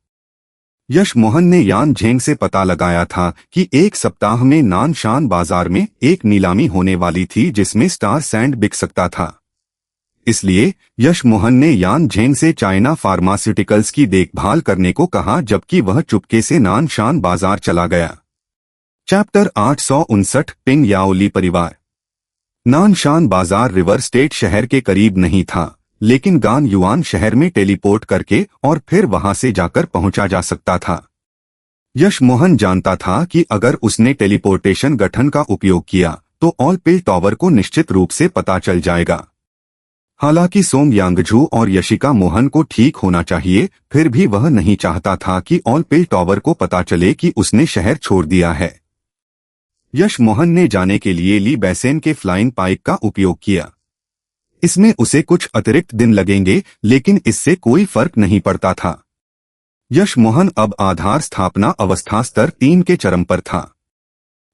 यश मोहन ने यान झेंग से पता लगाया था कि एक सप्ताह में नानशान बाजार में एक नीलामी होने वाली थी जिसमें स्टार सैंड बिक सकता था। इसलिए यश मोहन ने यान झेंग से चाइना फार्मास्यूटिकल्स की देखभाल करने को कहा, जबकि वह चुपके से नानशान बाजार चला गया। चैप्टर 859 पिंग याओली परिवार। नानशान बाजार रिवर स्टेट शहर के करीब नहीं था, लेकिन गान युआन शहर में टेलीपोर्ट करके और फिर वहां से जाकर पहुंचा जा सकता था। यश मोहन जानता था कि अगर उसने टेलीपोर्टेशन गठन का उपयोग किया तो ऑल पिल टावर को निश्चित रूप से पता चल जाएगा। हालांकि सोंग यांगजू और यशिका मोहन को ठीक होना चाहिए, फिर भी वह नहीं चाहता था कि ऑल पिल टावर को पता चले कि उसने शहर छोड़ दिया है। यश मोहन ने जाने के लिए ली बैसेन के फ्लाइंग पाइक का उपयोग किया। इसमें उसे कुछ अतिरिक्त दिन लगेंगे, लेकिन इससे कोई फर्क नहीं पड़ता था। यश मोहन अब आधार स्थापना अवस्था स्तर 3 के चरम पर था।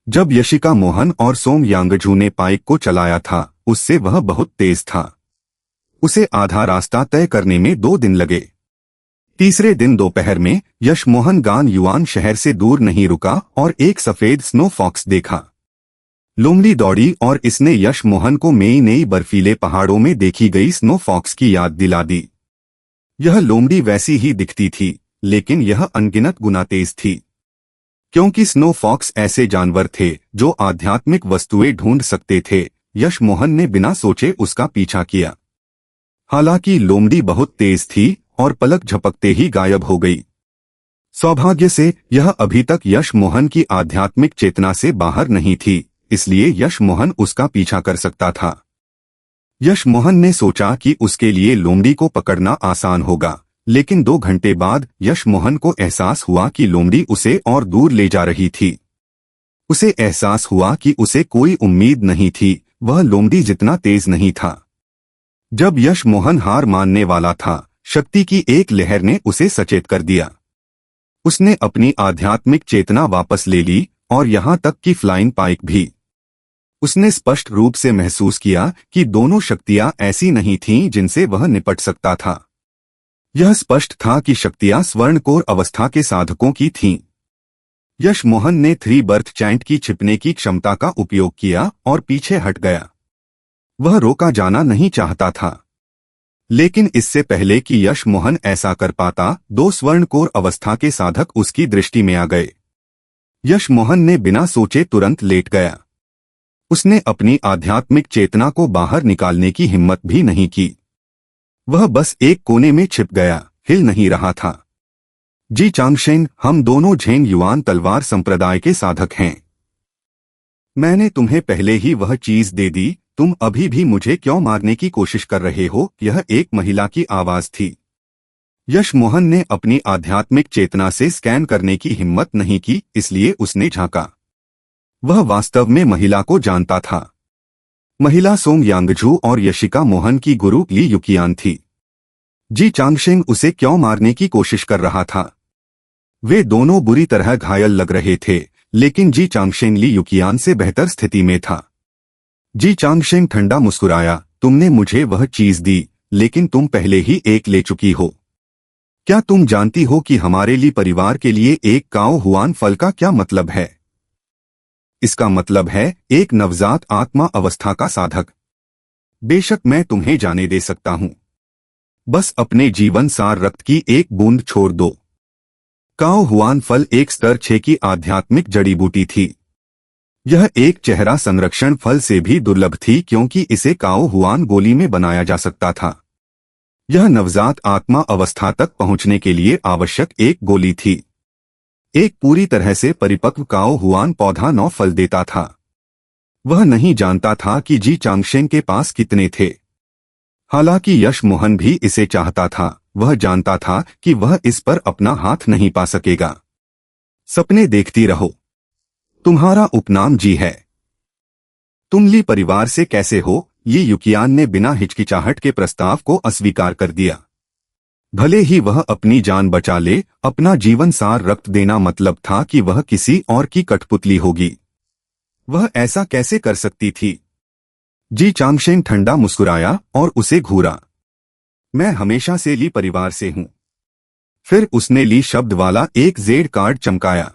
जब यशिका मोहन और सोंग यांगजू ने पाइक को चलाया था, उससे वह बहुत तेज था। उसे आधा रास्ता तय करने में 2 दिन लगे। तीसरे दिन दोपहर में यश मोहन गान युआन शहर से दूर नहीं रुका और एक सफेद स्नो फॉक्स देखा। लोमड़ी दौड़ी और इसने यश मोहन को नई बर्फीले पहाड़ों में देखी गई स्नो फॉक्स की याद दिला दी। यह लोमड़ी वैसी ही दिखती थी, लेकिन यह अनगिनत गुना तेज थी, क्योंकि स्नो फॉक्स ऐसे जानवर थे जो आध्यात्मिक वस्तुएं ढूंढ सकते थे। यश मोहन ने बिना सोचे उसका पीछा किया। हालांकि लोमड़ी बहुत तेज थी और पलक झपकते ही गायब हो गई। सौभाग्य से यह अभी तक यश मोहन की आध्यात्मिक चेतना से बाहर नहीं थी, इसलिए यश मोहन उसका पीछा कर सकता था। यश मोहन ने सोचा कि उसके लिए लोमड़ी को पकड़ना आसान होगा, लेकिन 2 घंटे बाद यश मोहन को एहसास हुआ कि लोमड़ी उसे और दूर ले जा रही थी। उसे एहसास हुआ कि उसे कोई उम्मीद नहीं थी, वह लोमड़ी जितना तेज नहीं था। जब यश मोहन हार मानने वाला था, शक्ति की एक लहर ने उसे सचेत कर दिया। उसने अपनी आध्यात्मिक चेतना वापस ले ली और यहां तक कि फ्लाइंग पाइक भी। उसने स्पष्ट रूप से महसूस किया कि दोनों शक्तियां ऐसी नहीं थीं जिनसे वह निपट सकता था। यह स्पष्ट था कि शक्तियां स्वर्णकोर अवस्था के साधकों की थीं। यश मोहन ने 3 बर्थ चैंट की छिपने की क्षमता का उपयोग किया और पीछे हट गया। वह रोका जाना नहीं चाहता था, लेकिन इससे पहले कि यश मोहन ऐसा कर पाता, 2 स्वर्णकोर अवस्था के साधक उसकी दृष्टि में आ गए। यश मोहन ने बिना सोचे तुरंत लेट गया। उसने अपनी आध्यात्मिक चेतना को बाहर निकालने की हिम्मत भी नहीं की। वह बस एक कोने में छिप गया, हिल नहीं रहा था। जी चांगशेन, हम दोनों झेंग युआन तलवार संप्रदाय के साधक हैं। मैंने तुम्हें पहले ही वह चीज दे दी, तुम अभी भी मुझे क्यों मारने की कोशिश कर रहे हो? यह एक महिला की आवाज थी। यश मोहन ने अपनी आध्यात्मिक चेतना से स्कैन करने की हिम्मत नहीं की, इसलिए उसने झांका। वह वास्तव में महिला को जानता था। महिला सोंग यांगजू और यशिका मोहन की गुरु ली युकियान थी। जी चांगशेंग उसे क्यों मारने की कोशिश कर रहा था? वे दोनों बुरी तरह घायल लग रहे थे, लेकिन जी चांगशेंग ली युकियान से बेहतर स्थिति में था। जी चांगशेंग ठंडा मुस्कुराया, तुमने मुझे वह चीज दी, लेकिन तुम पहले ही एक ले चुकी हो। क्या तुम जानती हो कि हमारे लिए परिवार के लिए एक काओ हुआन फल का क्या मतलब है? इसका मतलब है एक नवजात आत्मा अवस्था का साधक। बेशक मैं तुम्हें जाने दे सकता हूं, बस अपने जीवन सार रक्त की एक बूंद छोड़ दो। काओ हुआन फल एक स्तर 6 की आध्यात्मिक जड़ी बूटी थी। यह एक चेहरा संरक्षण फल से भी दुर्लभ थी, क्योंकि इसे काओ हुआन गोली में बनाया जा सकता था। यह नवजात आत्मा अवस्था तक पहुंचने के लिए आवश्यक एक गोली थी। एक पूरी तरह से परिपक्व काओ हुआन पौधा 9 फल देता था। वह नहीं जानता था कि जी चांगशेंग के पास कितने थे। हालांकि यश मोहन भी इसे चाहता था, वह जानता था कि वह इस पर अपना हाथ नहीं पा सकेगा। सपने देखती रहो। तुम्हारा उपनाम जी है। तुम ली परिवार से कैसे हो? ये युकियान ने बिना हिचकिचाहट के प्रस्ताव को अस्वीकार कर दिया। भले ही वह अपनी जान बचा ले, अपना जीवन सार रक्त देना मतलब था कि वह किसी और की कठपुतली होगी। वह ऐसा कैसे कर सकती थी? जी चांगशेन ठंडा मुस्कुराया और उसे घूरा। मैं हमेशा से ली परिवार से हूं। फिर उसने ली शब्द वाला एक जेड कार्ड चमकाया।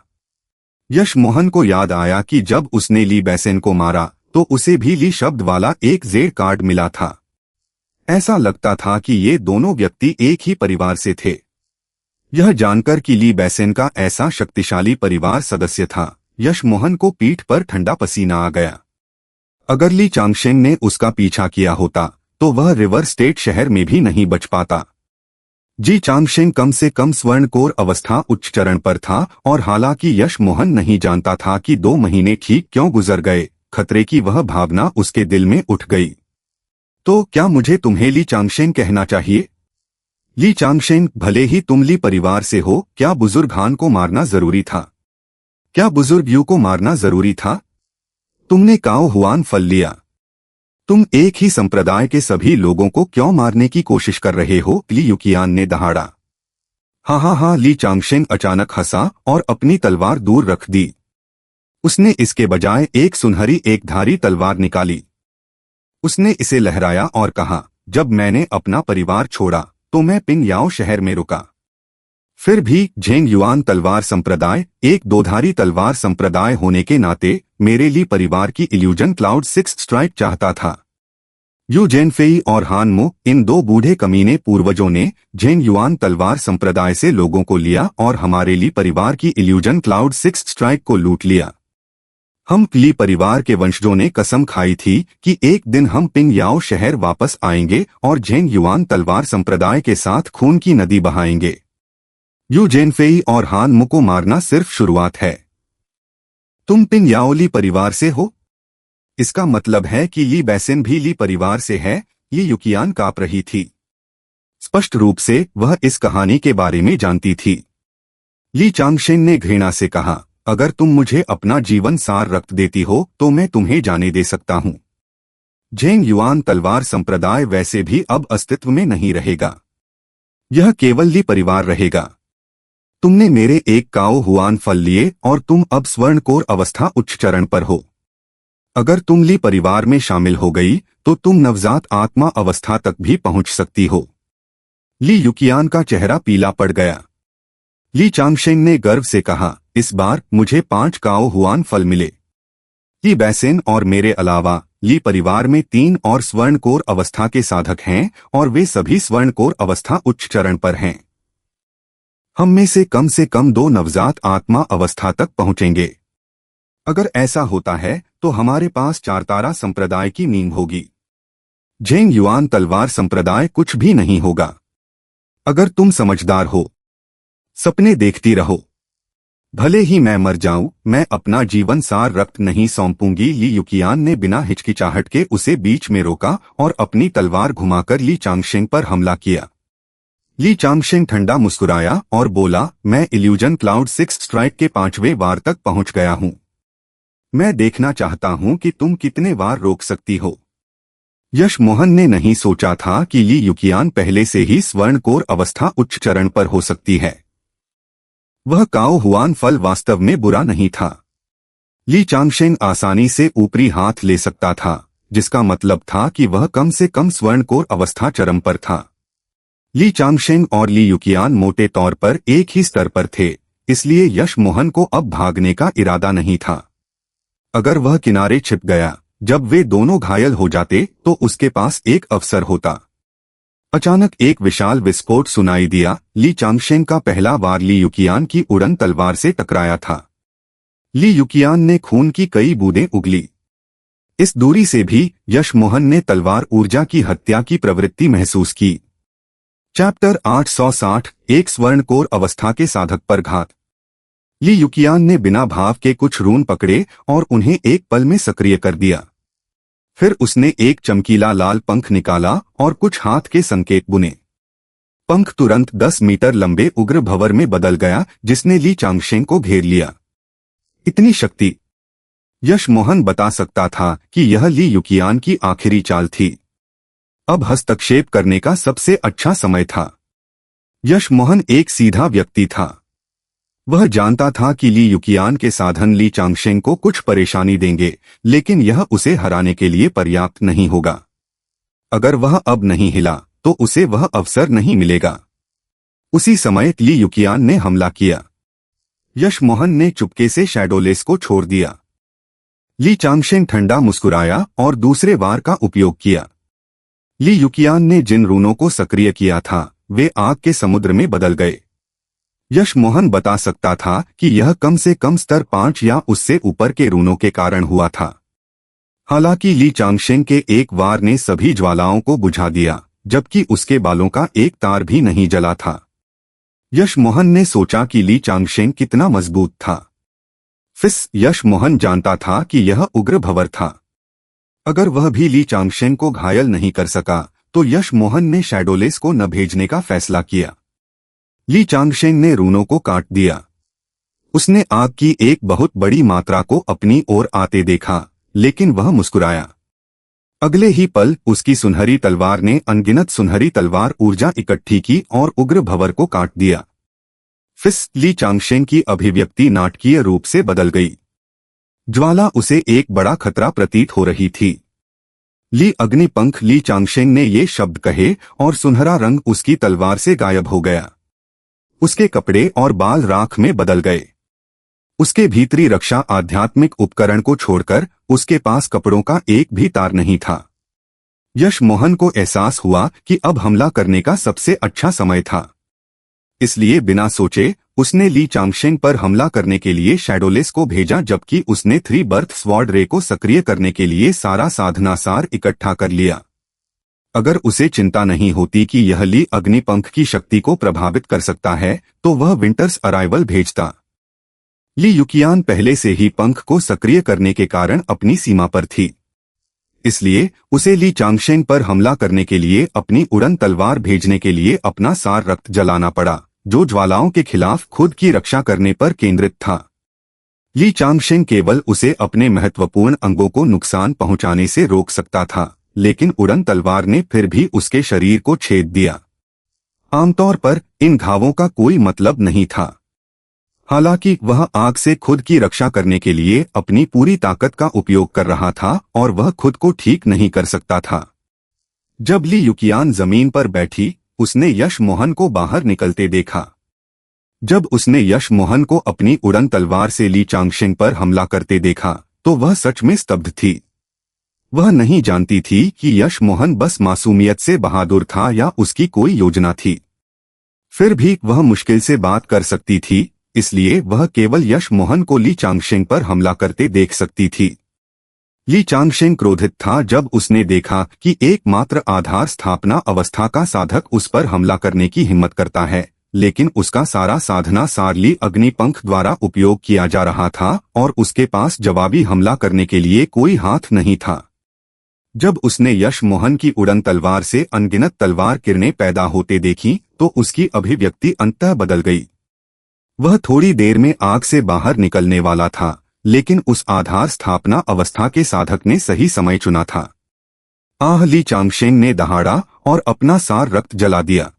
यश मोहन को याद आया कि जब उसने ली बैसेन को मारा तो उसे भी ली शब्द वाला एक जेड कार्ड मिला था। ऐसा लगता था कि ये दोनों व्यक्ति एक ही परिवार से थे। यह जानकर कि ली बैसेन का ऐसा शक्तिशाली परिवार सदस्य था, यश मोहन को पीठ पर ठंडा पसीना आ गया। अगर ली चांगशेन ने उसका पीछा किया होता तो वह रिवर स्टेट शहर में भी नहीं बच पाता। जी चांगशेन कम से कम स्वर्णकोर अवस्था उच्च चरण पर था और हालांकि यश मोहन नहीं जानता था कि 2 महीने ठीक क्यों गुजर गए, खतरे की वह भावना उसके दिल में उठ गई। तो क्या मुझे तुम्हें ली चांगशेन कहना चाहिए? ली चांगशेन, भले ही तुम ली परिवार से हो, क्या बुजुर्ग हान को मारना जरूरी था? क्या बुजुर्ग यू को मारना जरूरी था? तुमने काओ हुआन फल लिया। तुम एक ही संप्रदाय के सभी लोगों को क्यों मारने की कोशिश कर रहे हो? ली युकियान ने दहाड़ा। हाँ, ली चांगशेन अचानक हंसा और अपनी तलवार दूर रख दी। उसने इसके बजाय एक सुनहरी एकधारी तलवार निकाली। उसने इसे लहराया और कहा, जब मैंने अपना परिवार छोड़ा तो मैं पिंग याओ शहर में रुका। फिर भी झेंग युआन तलवार संप्रदाय एक दोधारी तलवार संप्रदाय होने के नाते मेरे लिए परिवार की इल्यूजन क्लाउड 6 स्ट्राइक चाहता था। यू जेनफेई और हान मो, इन 2 बूढ़े कमीने पूर्वजों ने झेंग युआन तलवार संप्रदाय से लोगों को लिया और हमारे लिए परिवार की इल्यूजन क्लाउड 6 स्ट्राइक को लूट लिया। हम ली परिवार के वंशजों ने कसम खाई थी कि एक दिन हम पिंग याओ शहर वापस आएंगे और झेंग युआन तलवार संप्रदाय के साथ खून की नदी बहाएंगे। यू जेनफेई और हान मो को मारना सिर्फ शुरुआत है। तुम पिंग याओ ली परिवार से हो? इसका मतलब है कि ली बैसेन भी ली परिवार से है। ये युकियान कांप रही थी। स्पष्ट रूप से वह इस कहानी के बारे में जानती थी। ली चांगशेन ने घृणा से कहा, अगर तुम मुझे अपना जीवन सार रक्त देती हो तो मैं तुम्हें जाने दे सकता हूं। झेंग युआन तलवार संप्रदाय वैसे भी अब अस्तित्व में नहीं रहेगा। यह केवल ली परिवार रहेगा। तुमने मेरे एक काओ हुआन फल लिए और तुम अब स्वर्णकोर अवस्था उच्च चरण पर हो। अगर तुम ली परिवार में शामिल हो गई तो तुम नवजात आत्मा अवस्था तक भी पहुंच सकती हो। ली युकियान का चेहरा पीला पड़ गया। ली चांगशेन ने गर्व से कहा, इस बार मुझे 5 काओ हुआन फल मिले। ली बैसेन और मेरे अलावा ली परिवार में 3 और स्वर्णकोर अवस्था के साधक हैं और वे सभी स्वर्णकोर अवस्था उच्च चरण पर हैं। हम में से कम 2 नवजात आत्मा अवस्था तक पहुंचेंगे। अगर ऐसा होता है तो हमारे पास 4 तारा संप्रदाय की नींव होगी। झेंग युआन तलवार संप्रदाय कुछ भी नहीं होगा। अगर तुम समझदार हो, सपने देखती रहो। भले ही मैं मर जाऊं, मैं अपना जीवन सार रक्त नहीं सौंपूंगी। ली युकियान ने बिना हिचकिचाहट के उसे बीच में रोका और अपनी तलवार घुमाकर ली चांगशेन पर हमला किया। ली चांगशेन ठंडा मुस्कुराया और बोला, मैं इल्यूजन क्लाउड 6 स्ट्राइक के 5वें वार तक पहुंच गया हूं। मैं देखना चाहता हूं कि तुम कितने वार रोक सकती हो। यश मोहन ने नहीं सोचा था कि ली युकियान पहले से ही स्वर्णकोर अवस्था उच्च चरण पर हो सकती है। वह काओ हुआन फल वास्तव में बुरा नहीं था। ली चांगशेन आसानी से ऊपरी हाथ ले सकता था, जिसका मतलब था कि वह कम से कम स्वर्णकोर अवस्था चरम पर था। ली चांगशेन और ली युकियान मोटे तौर पर एक ही स्तर पर थे, इसलिए यश मोहन को अब भागने का इरादा नहीं था। अगर वह किनारे छिप गया, जब वे दोनों घायल हो जाते तो उसके पास एक अवसर होता। अचानक एक विशाल विस्फोट सुनाई दिया। ली चांगशेन का पहला वार ली युकियान की उड़न तलवार से टकराया था। ली युकियान ने खून की कई बूंदें उगली। इस दूरी से भी यश मोहन ने तलवार ऊर्जा की हत्या की प्रवृत्ति महसूस की। चैप्टर 860, एक स्वर्णकोर अवस्था के साधक पर घात। ली युकियान ने बिना भाव के कुछ रून पकड़े और उन्हें एक पल में सक्रिय कर दिया। फिर उसने एक चमकीला लाल पंख निकाला और कुछ हाथ के संकेत बुने। पंख तुरंत 10 मीटर लंबे उग्र भंवर में बदल गया, जिसने ली चांगशेन को घेर लिया। इतनी शक्ति! यश मोहन बता सकता था कि यह ली युकियान की आखिरी चाल थी। अब हस्तक्षेप करने का सबसे अच्छा समय था। यशमोहन एक सीधा व्यक्ति था। वह जानता था कि ली युकियान के साधन ली चांगशेंग को कुछ परेशानी देंगे, लेकिन यह उसे हराने के लिए पर्याप्त नहीं होगा। अगर वह अब नहीं हिला तो उसे वह अवसर नहीं मिलेगा। उसी समय ली युकियान ने हमला किया। यशमोहन ने चुपके से शैडोलेस को छोड़ दिया। ली चांगशेंग ठंडा मुस्कुराया और दूसरे वार का उपयोग किया। ली युकियान ने जिन रूनों को सक्रिय किया था वे आग के समुद्र में बदल गए। यशमोहन बता सकता था कि यह कम से कम स्तर 5 या उससे ऊपर के रूनों के कारण हुआ था। हालांकि ली चांगशेंग के एक वार ने सभी ज्वालाओं को बुझा दिया, जबकि उसके बालों का एक तार भी नहीं जला था। यशमोहन ने सोचा कि ली चांगशेंग कितना मजबूत था। यशमोहन जानता था कि यह उग्र भंवर था। अगर वह भी ली चांगशेंग को घायल नहीं कर सका तो यशमोहन ने शैडोलेस को न भेजने का फैसला किया। ली चांगशेंग ने रूनों को काट दिया। उसने आग की एक बहुत बड़ी मात्रा को अपनी ओर आते देखा, लेकिन वह मुस्कुराया। अगले ही पल उसकी सुनहरी तलवार ने अनगिनत सुनहरी तलवार ऊर्जा इकट्ठी की और उग्र भंवर को काट दिया। ली चांगशेंग की अभिव्यक्ति नाटकीय रूप से बदल गई। ज्वाला उसे एक बड़ा खतरा प्रतीत हो रही थी। ली अग्निपंख ली चांगशेंग ने ये शब्द कहे और सुनहरा रंग उसकी तलवार से गायब हो गया। उसके कपड़े और बाल राख में बदल गए। उसके भीतरी रक्षा आध्यात्मिक उपकरण को छोड़कर उसके पास कपड़ों का एक भी तार नहीं था। यशमोहन को एहसास हुआ कि अब हमला करने का सबसे अच्छा समय था। इसलिए बिना सोचे उसने ली चांगशेंग पर हमला करने के लिए शैडोलेस को भेजा, जबकि उसने 3 बर्थ स्वॉर्ड रे को सक्रिय करने के लिए सारा साधना सार इकट्ठा कर लिया। अगर उसे चिंता नहीं होती कि यह ली अग्निपंख की शक्ति को प्रभावित कर सकता है तो वह विंटर्स अराइवल भेजता। ली युकियान पहले से ही पंख को सक्रिय करने के कारण अपनी सीमा पर थी, इसलिए उसे ली चांगशेंग पर हमला करने के लिए अपनी उड़न तलवार भेजने के लिए अपना सार रक्त जलाना पड़ा, जो ज्वालाओं के खिलाफ खुद की रक्षा करने पर केंद्रित था। ली चांगशेंग केवल उसे अपने महत्वपूर्ण अंगों को नुकसान पहुंचाने से रोक सकता था, लेकिन उड़न तलवार ने फिर भी उसके शरीर को छेद दिया। आमतौर पर इन घावों का कोई मतलब नहीं था। हालांकि वह आग से खुद की रक्षा करने के लिए अपनी पूरी ताकत का उपयोग कर रहा था और वह खुद को ठीक नहीं कर सकता था। जब ली युकियान जमीन पर बैठी, उसने यशमोहन को बाहर निकलते देखा। जब उसने यशमोहन को अपनी उड़न तलवार से ली चांगशेंग पर हमला करते देखा तो वह सच में स्तब्ध थी। वह नहीं जानती थी कि यशमोहन बस मासूमियत से बहादुर था या उसकी कोई योजना थी। फिर भी वह मुश्किल से बात कर सकती थी, इसलिए वह केवल यशमोहन को ली चांगशेंग पर हमला करते देख सकती थी। ली चांगशेंग क्रोधित था जब उसने देखा कि एकमात्र आधार स्थापना अवस्था का साधक उस पर हमला करने की हिम्मत करता है, लेकिन उसका सारा साधना सार ली अग्निपंख द्वारा उपयोग किया जा रहा था और उसके पास जवाबी हमला करने के लिए कोई हाथ नहीं था। जब उसने यशमोहन की उड़न तलवार से अनगिनत तलवार किरणें पैदा होते देखी तो उसकी अभिव्यक्ति अंततः बदल गई। वह थोड़ी देर में आग से बाहर निकलने वाला था, लेकिन उस आधार स्थापना अवस्था के साधक ने सही समय चुना था। ली चांगशेंग ने दहाड़ा और अपना सार रक्त जला दिया,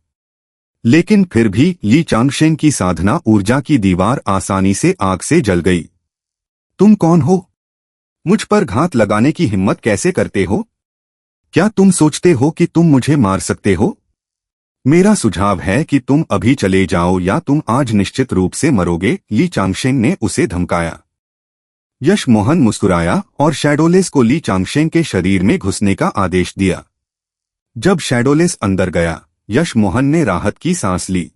लेकिन फिर भी ली चांगशेंग की साधना ऊर्जा की दीवार आसानी से आग से जल गई। तुम कौन हो? मुझ पर घात लगाने की हिम्मत कैसे करते हो? क्या तुम सोचते हो कि तुम मुझे मार सकते हो? मेरा सुझाव है कि तुम अभी चले जाओ या तुम आज निश्चित रूप से मरोगे, ली चांगशेंग ने उसे धमकाया। यशमोहन मुस्कुराया और शैडोलेस को ली चांगशेंग के शरीर में घुसने का आदेश दिया। जब शैडोलेस अंदर गया, यशमोहन ने राहत की सांस ली।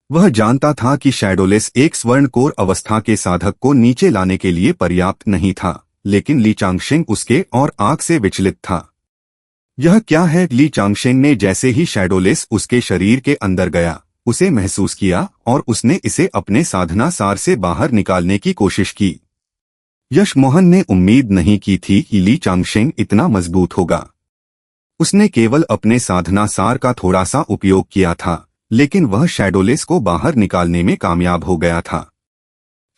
वह जानता था कि शैडोलेस एक स्वर्णकोर अवस्था के साधक को नीचे लाने के लिए पर्याप्त नहीं था, लेकिन ली चांगशेंग उसके और आग से विचलित था। यह क्या है? ली चांगशेंग ने जैसे ही शैडोलेस उसके शरीर के अंदर गया, उसे महसूस किया और उसने इसे अपने साधना सार से बाहर निकालने की कोशिश की। यशमोहन ने उम्मीद नहीं की थी कि ली चांगशेंग इतना मजबूत होगा। उसने केवल अपने साधना सार का थोड़ा सा उपयोग किया था, लेकिन वह शैडोलेस को बाहर निकालने में कामयाब हो गया था।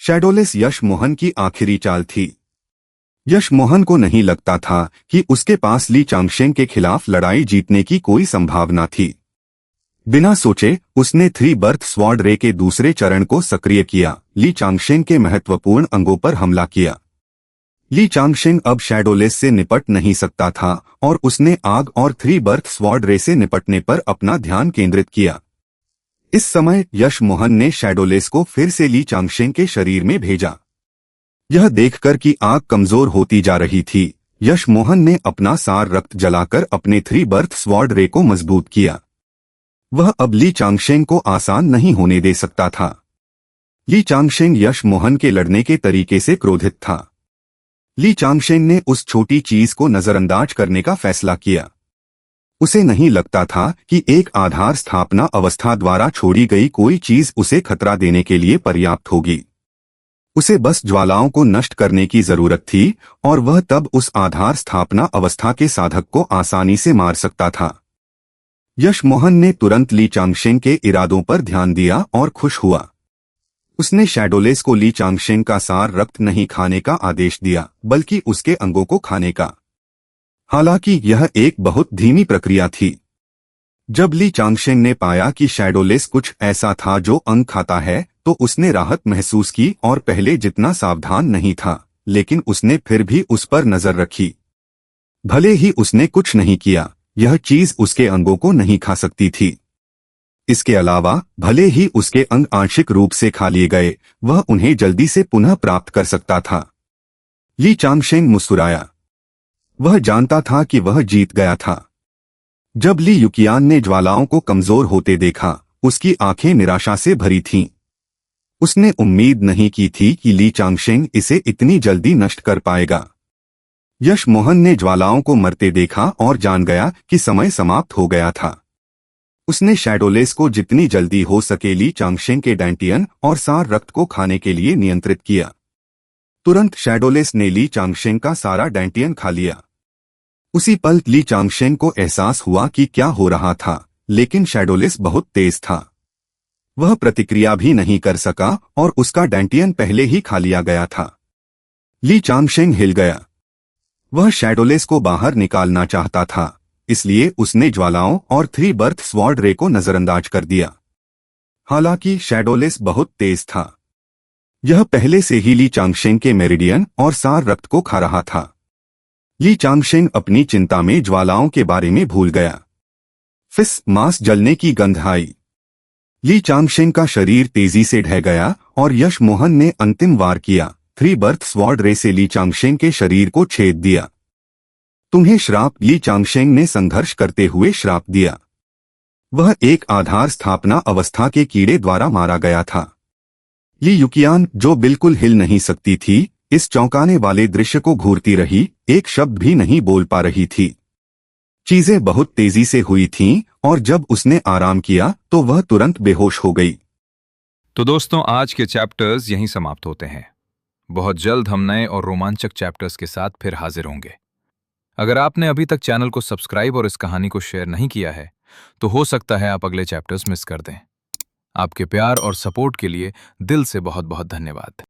शैडोलेस यशमोहन की आखिरी चाल थी। यशमोहन को नहीं लगता था कि उसके पास ली चांगशेंग के खिलाफ लड़ाई जीतने की कोई संभावना थी। बिना सोचे उसने 3 बर्थ स्वॉर्ड रे के दूसरे चरण को सक्रिय किया, ली चांगशेंग के महत्वपूर्ण अंगों पर हमला किया। ली चांगशेंग अब शैडोलेस से निपट नहीं सकता था और उसने आग और 3 बर्थ स्वॉर्ड रे से निपटने पर अपना ध्यान केंद्रित किया। इस समय यश मोहन ने शैडोलेस को फिर से ली चांगशेंग के शरीर में भेजा। यह देखकर कि आग कमजोर होती जा रही थी, यश मोहन ने अपना सार रक्त जलाकर अपने 3 बर्थ स्वॉर्ड रे को मजबूत किया। वह अब ली चांगशेंग को आसान नहीं होने दे सकता था। ली चांगशेंग यश मोहन के लड़ने के तरीके से क्रोधित था। ली चांगशेंग ने उस छोटी चीज को नजरअंदाज करने का फैसला किया। उसे नहीं लगता था कि एक आधार स्थापना अवस्था द्वारा छोड़ी गई कोई चीज उसे खतरा देने के लिए पर्याप्त होगी। उसे बस ज्वालाओं को नष्ट करने की जरूरत थी और वह तब उस आधार स्थापना अवस्था के साधक को आसानी से मार सकता था। यश मोहन ने तुरंत ली चांगशेंग के इरादों पर ध्यान दिया और खुश हुआ। उसने शैडोलेस को ली चांगशेंग का सार रक्त नहीं खाने का आदेश दिया, बल्कि उसके अंगों को खाने का। हालांकि यह एक बहुत धीमी प्रक्रिया थी। जब ली चांगशेंग ने पाया कि शैडोलेस कुछ ऐसा था जो अंग खाता है, तो उसने राहत महसूस की और पहले जितना सावधान नहीं था, लेकिन उसने फिर भी उस पर नजर रखी। भले ही उसने कुछ नहीं किया, यह चीज उसके अंगों को नहीं खा सकती थी। इसके अलावा भले ही उसके अंग आंशिक रूप से खा लिए गए, वह उन्हें जल्दी से पुनः प्राप्त कर सकता था। ली चांगशेंग मुस्कुराया। वह जानता था कि वह जीत गया था। जब ली युकियान ने ज्वालाओं को कमजोर होते देखा, उसकी आंखें निराशा से भरी थीं। उसने उम्मीद नहीं की थी कि ली चांगशेंग इसे इतनी जल्दी नष्ट कर पाएगा। यश मोहन ने ज्वालाओं को मरते देखा और जान गया कि समय समाप्त हो गया था। उसने शैडोलेस को जितनी जल्दी हो सके ली चांगशेंग के डैंटियन और सार रक्त को खाने के लिए नियंत्रित किया। तुरंत शैडोलेस ने ली चांगशेंग का सारा डैंटियन खा लिया। उसी पल ली चांगशेंग को एहसास हुआ कि क्या हो रहा था, लेकिन शैडोलेस बहुत तेज था। वह प्रतिक्रिया भी नहीं कर सका और उसका डैंटियन पहले ही खा लिया गया था। ली चांगशेंग हिल गया। वह शैडोलेस को बाहर निकालना चाहता था, इसलिए उसने ज्वालाओं और 3 बर्थ स्वॉर्ड रे को नजरअंदाज कर दिया। हालांकि शैडोलेस बहुत तेज था। यह पहले से ही ली चांगशेंग के मेरिडियन और सार रक्त को खा रहा था। ली चांगशेंग अपनी चिंता में ज्वालाओं के बारे में भूल गया। फिस मांस जलने की गंध आई। ली चांगशेंग का शरीर तेजी से ढह गया और यश मोहन ने अंतिम वार किया। 3 बर्थ स्वॉर्ड रे से ली चांगशेंग के शरीर को छेद दिया। तुम्हें श्राप, ली चांगशेंग ने संघर्ष करते हुए श्राप दिया। वह एक आधार स्थापना अवस्था के कीड़े द्वारा मारा गया था। ली युकियान, जो बिल्कुल हिल नहीं सकती थी, इस चौंकाने वाले दृश्य को घूरती रही, एक शब्द भी नहीं बोल पा रही थी। चीजें बहुत तेजी से हुई थीं और जब उसने आराम किया तो वह तुरंत बेहोश हो गई। तो दोस्तों, आज के चैप्टर्स यहीं समाप्त होते हैं। बहुत जल्द हम नए और रोमांचक चैप्टर्स के साथ फिर हाजिर होंगे। अगर आपने अभी तक चैनल को सब्सक्राइब और इस कहानी को शेयर नहीं किया है, तो हो सकता है आप अगले चैप्टर्स मिस कर दें। आपके प्यार और सपोर्ट के लिए दिल से बहुत बहुत धन्यवाद।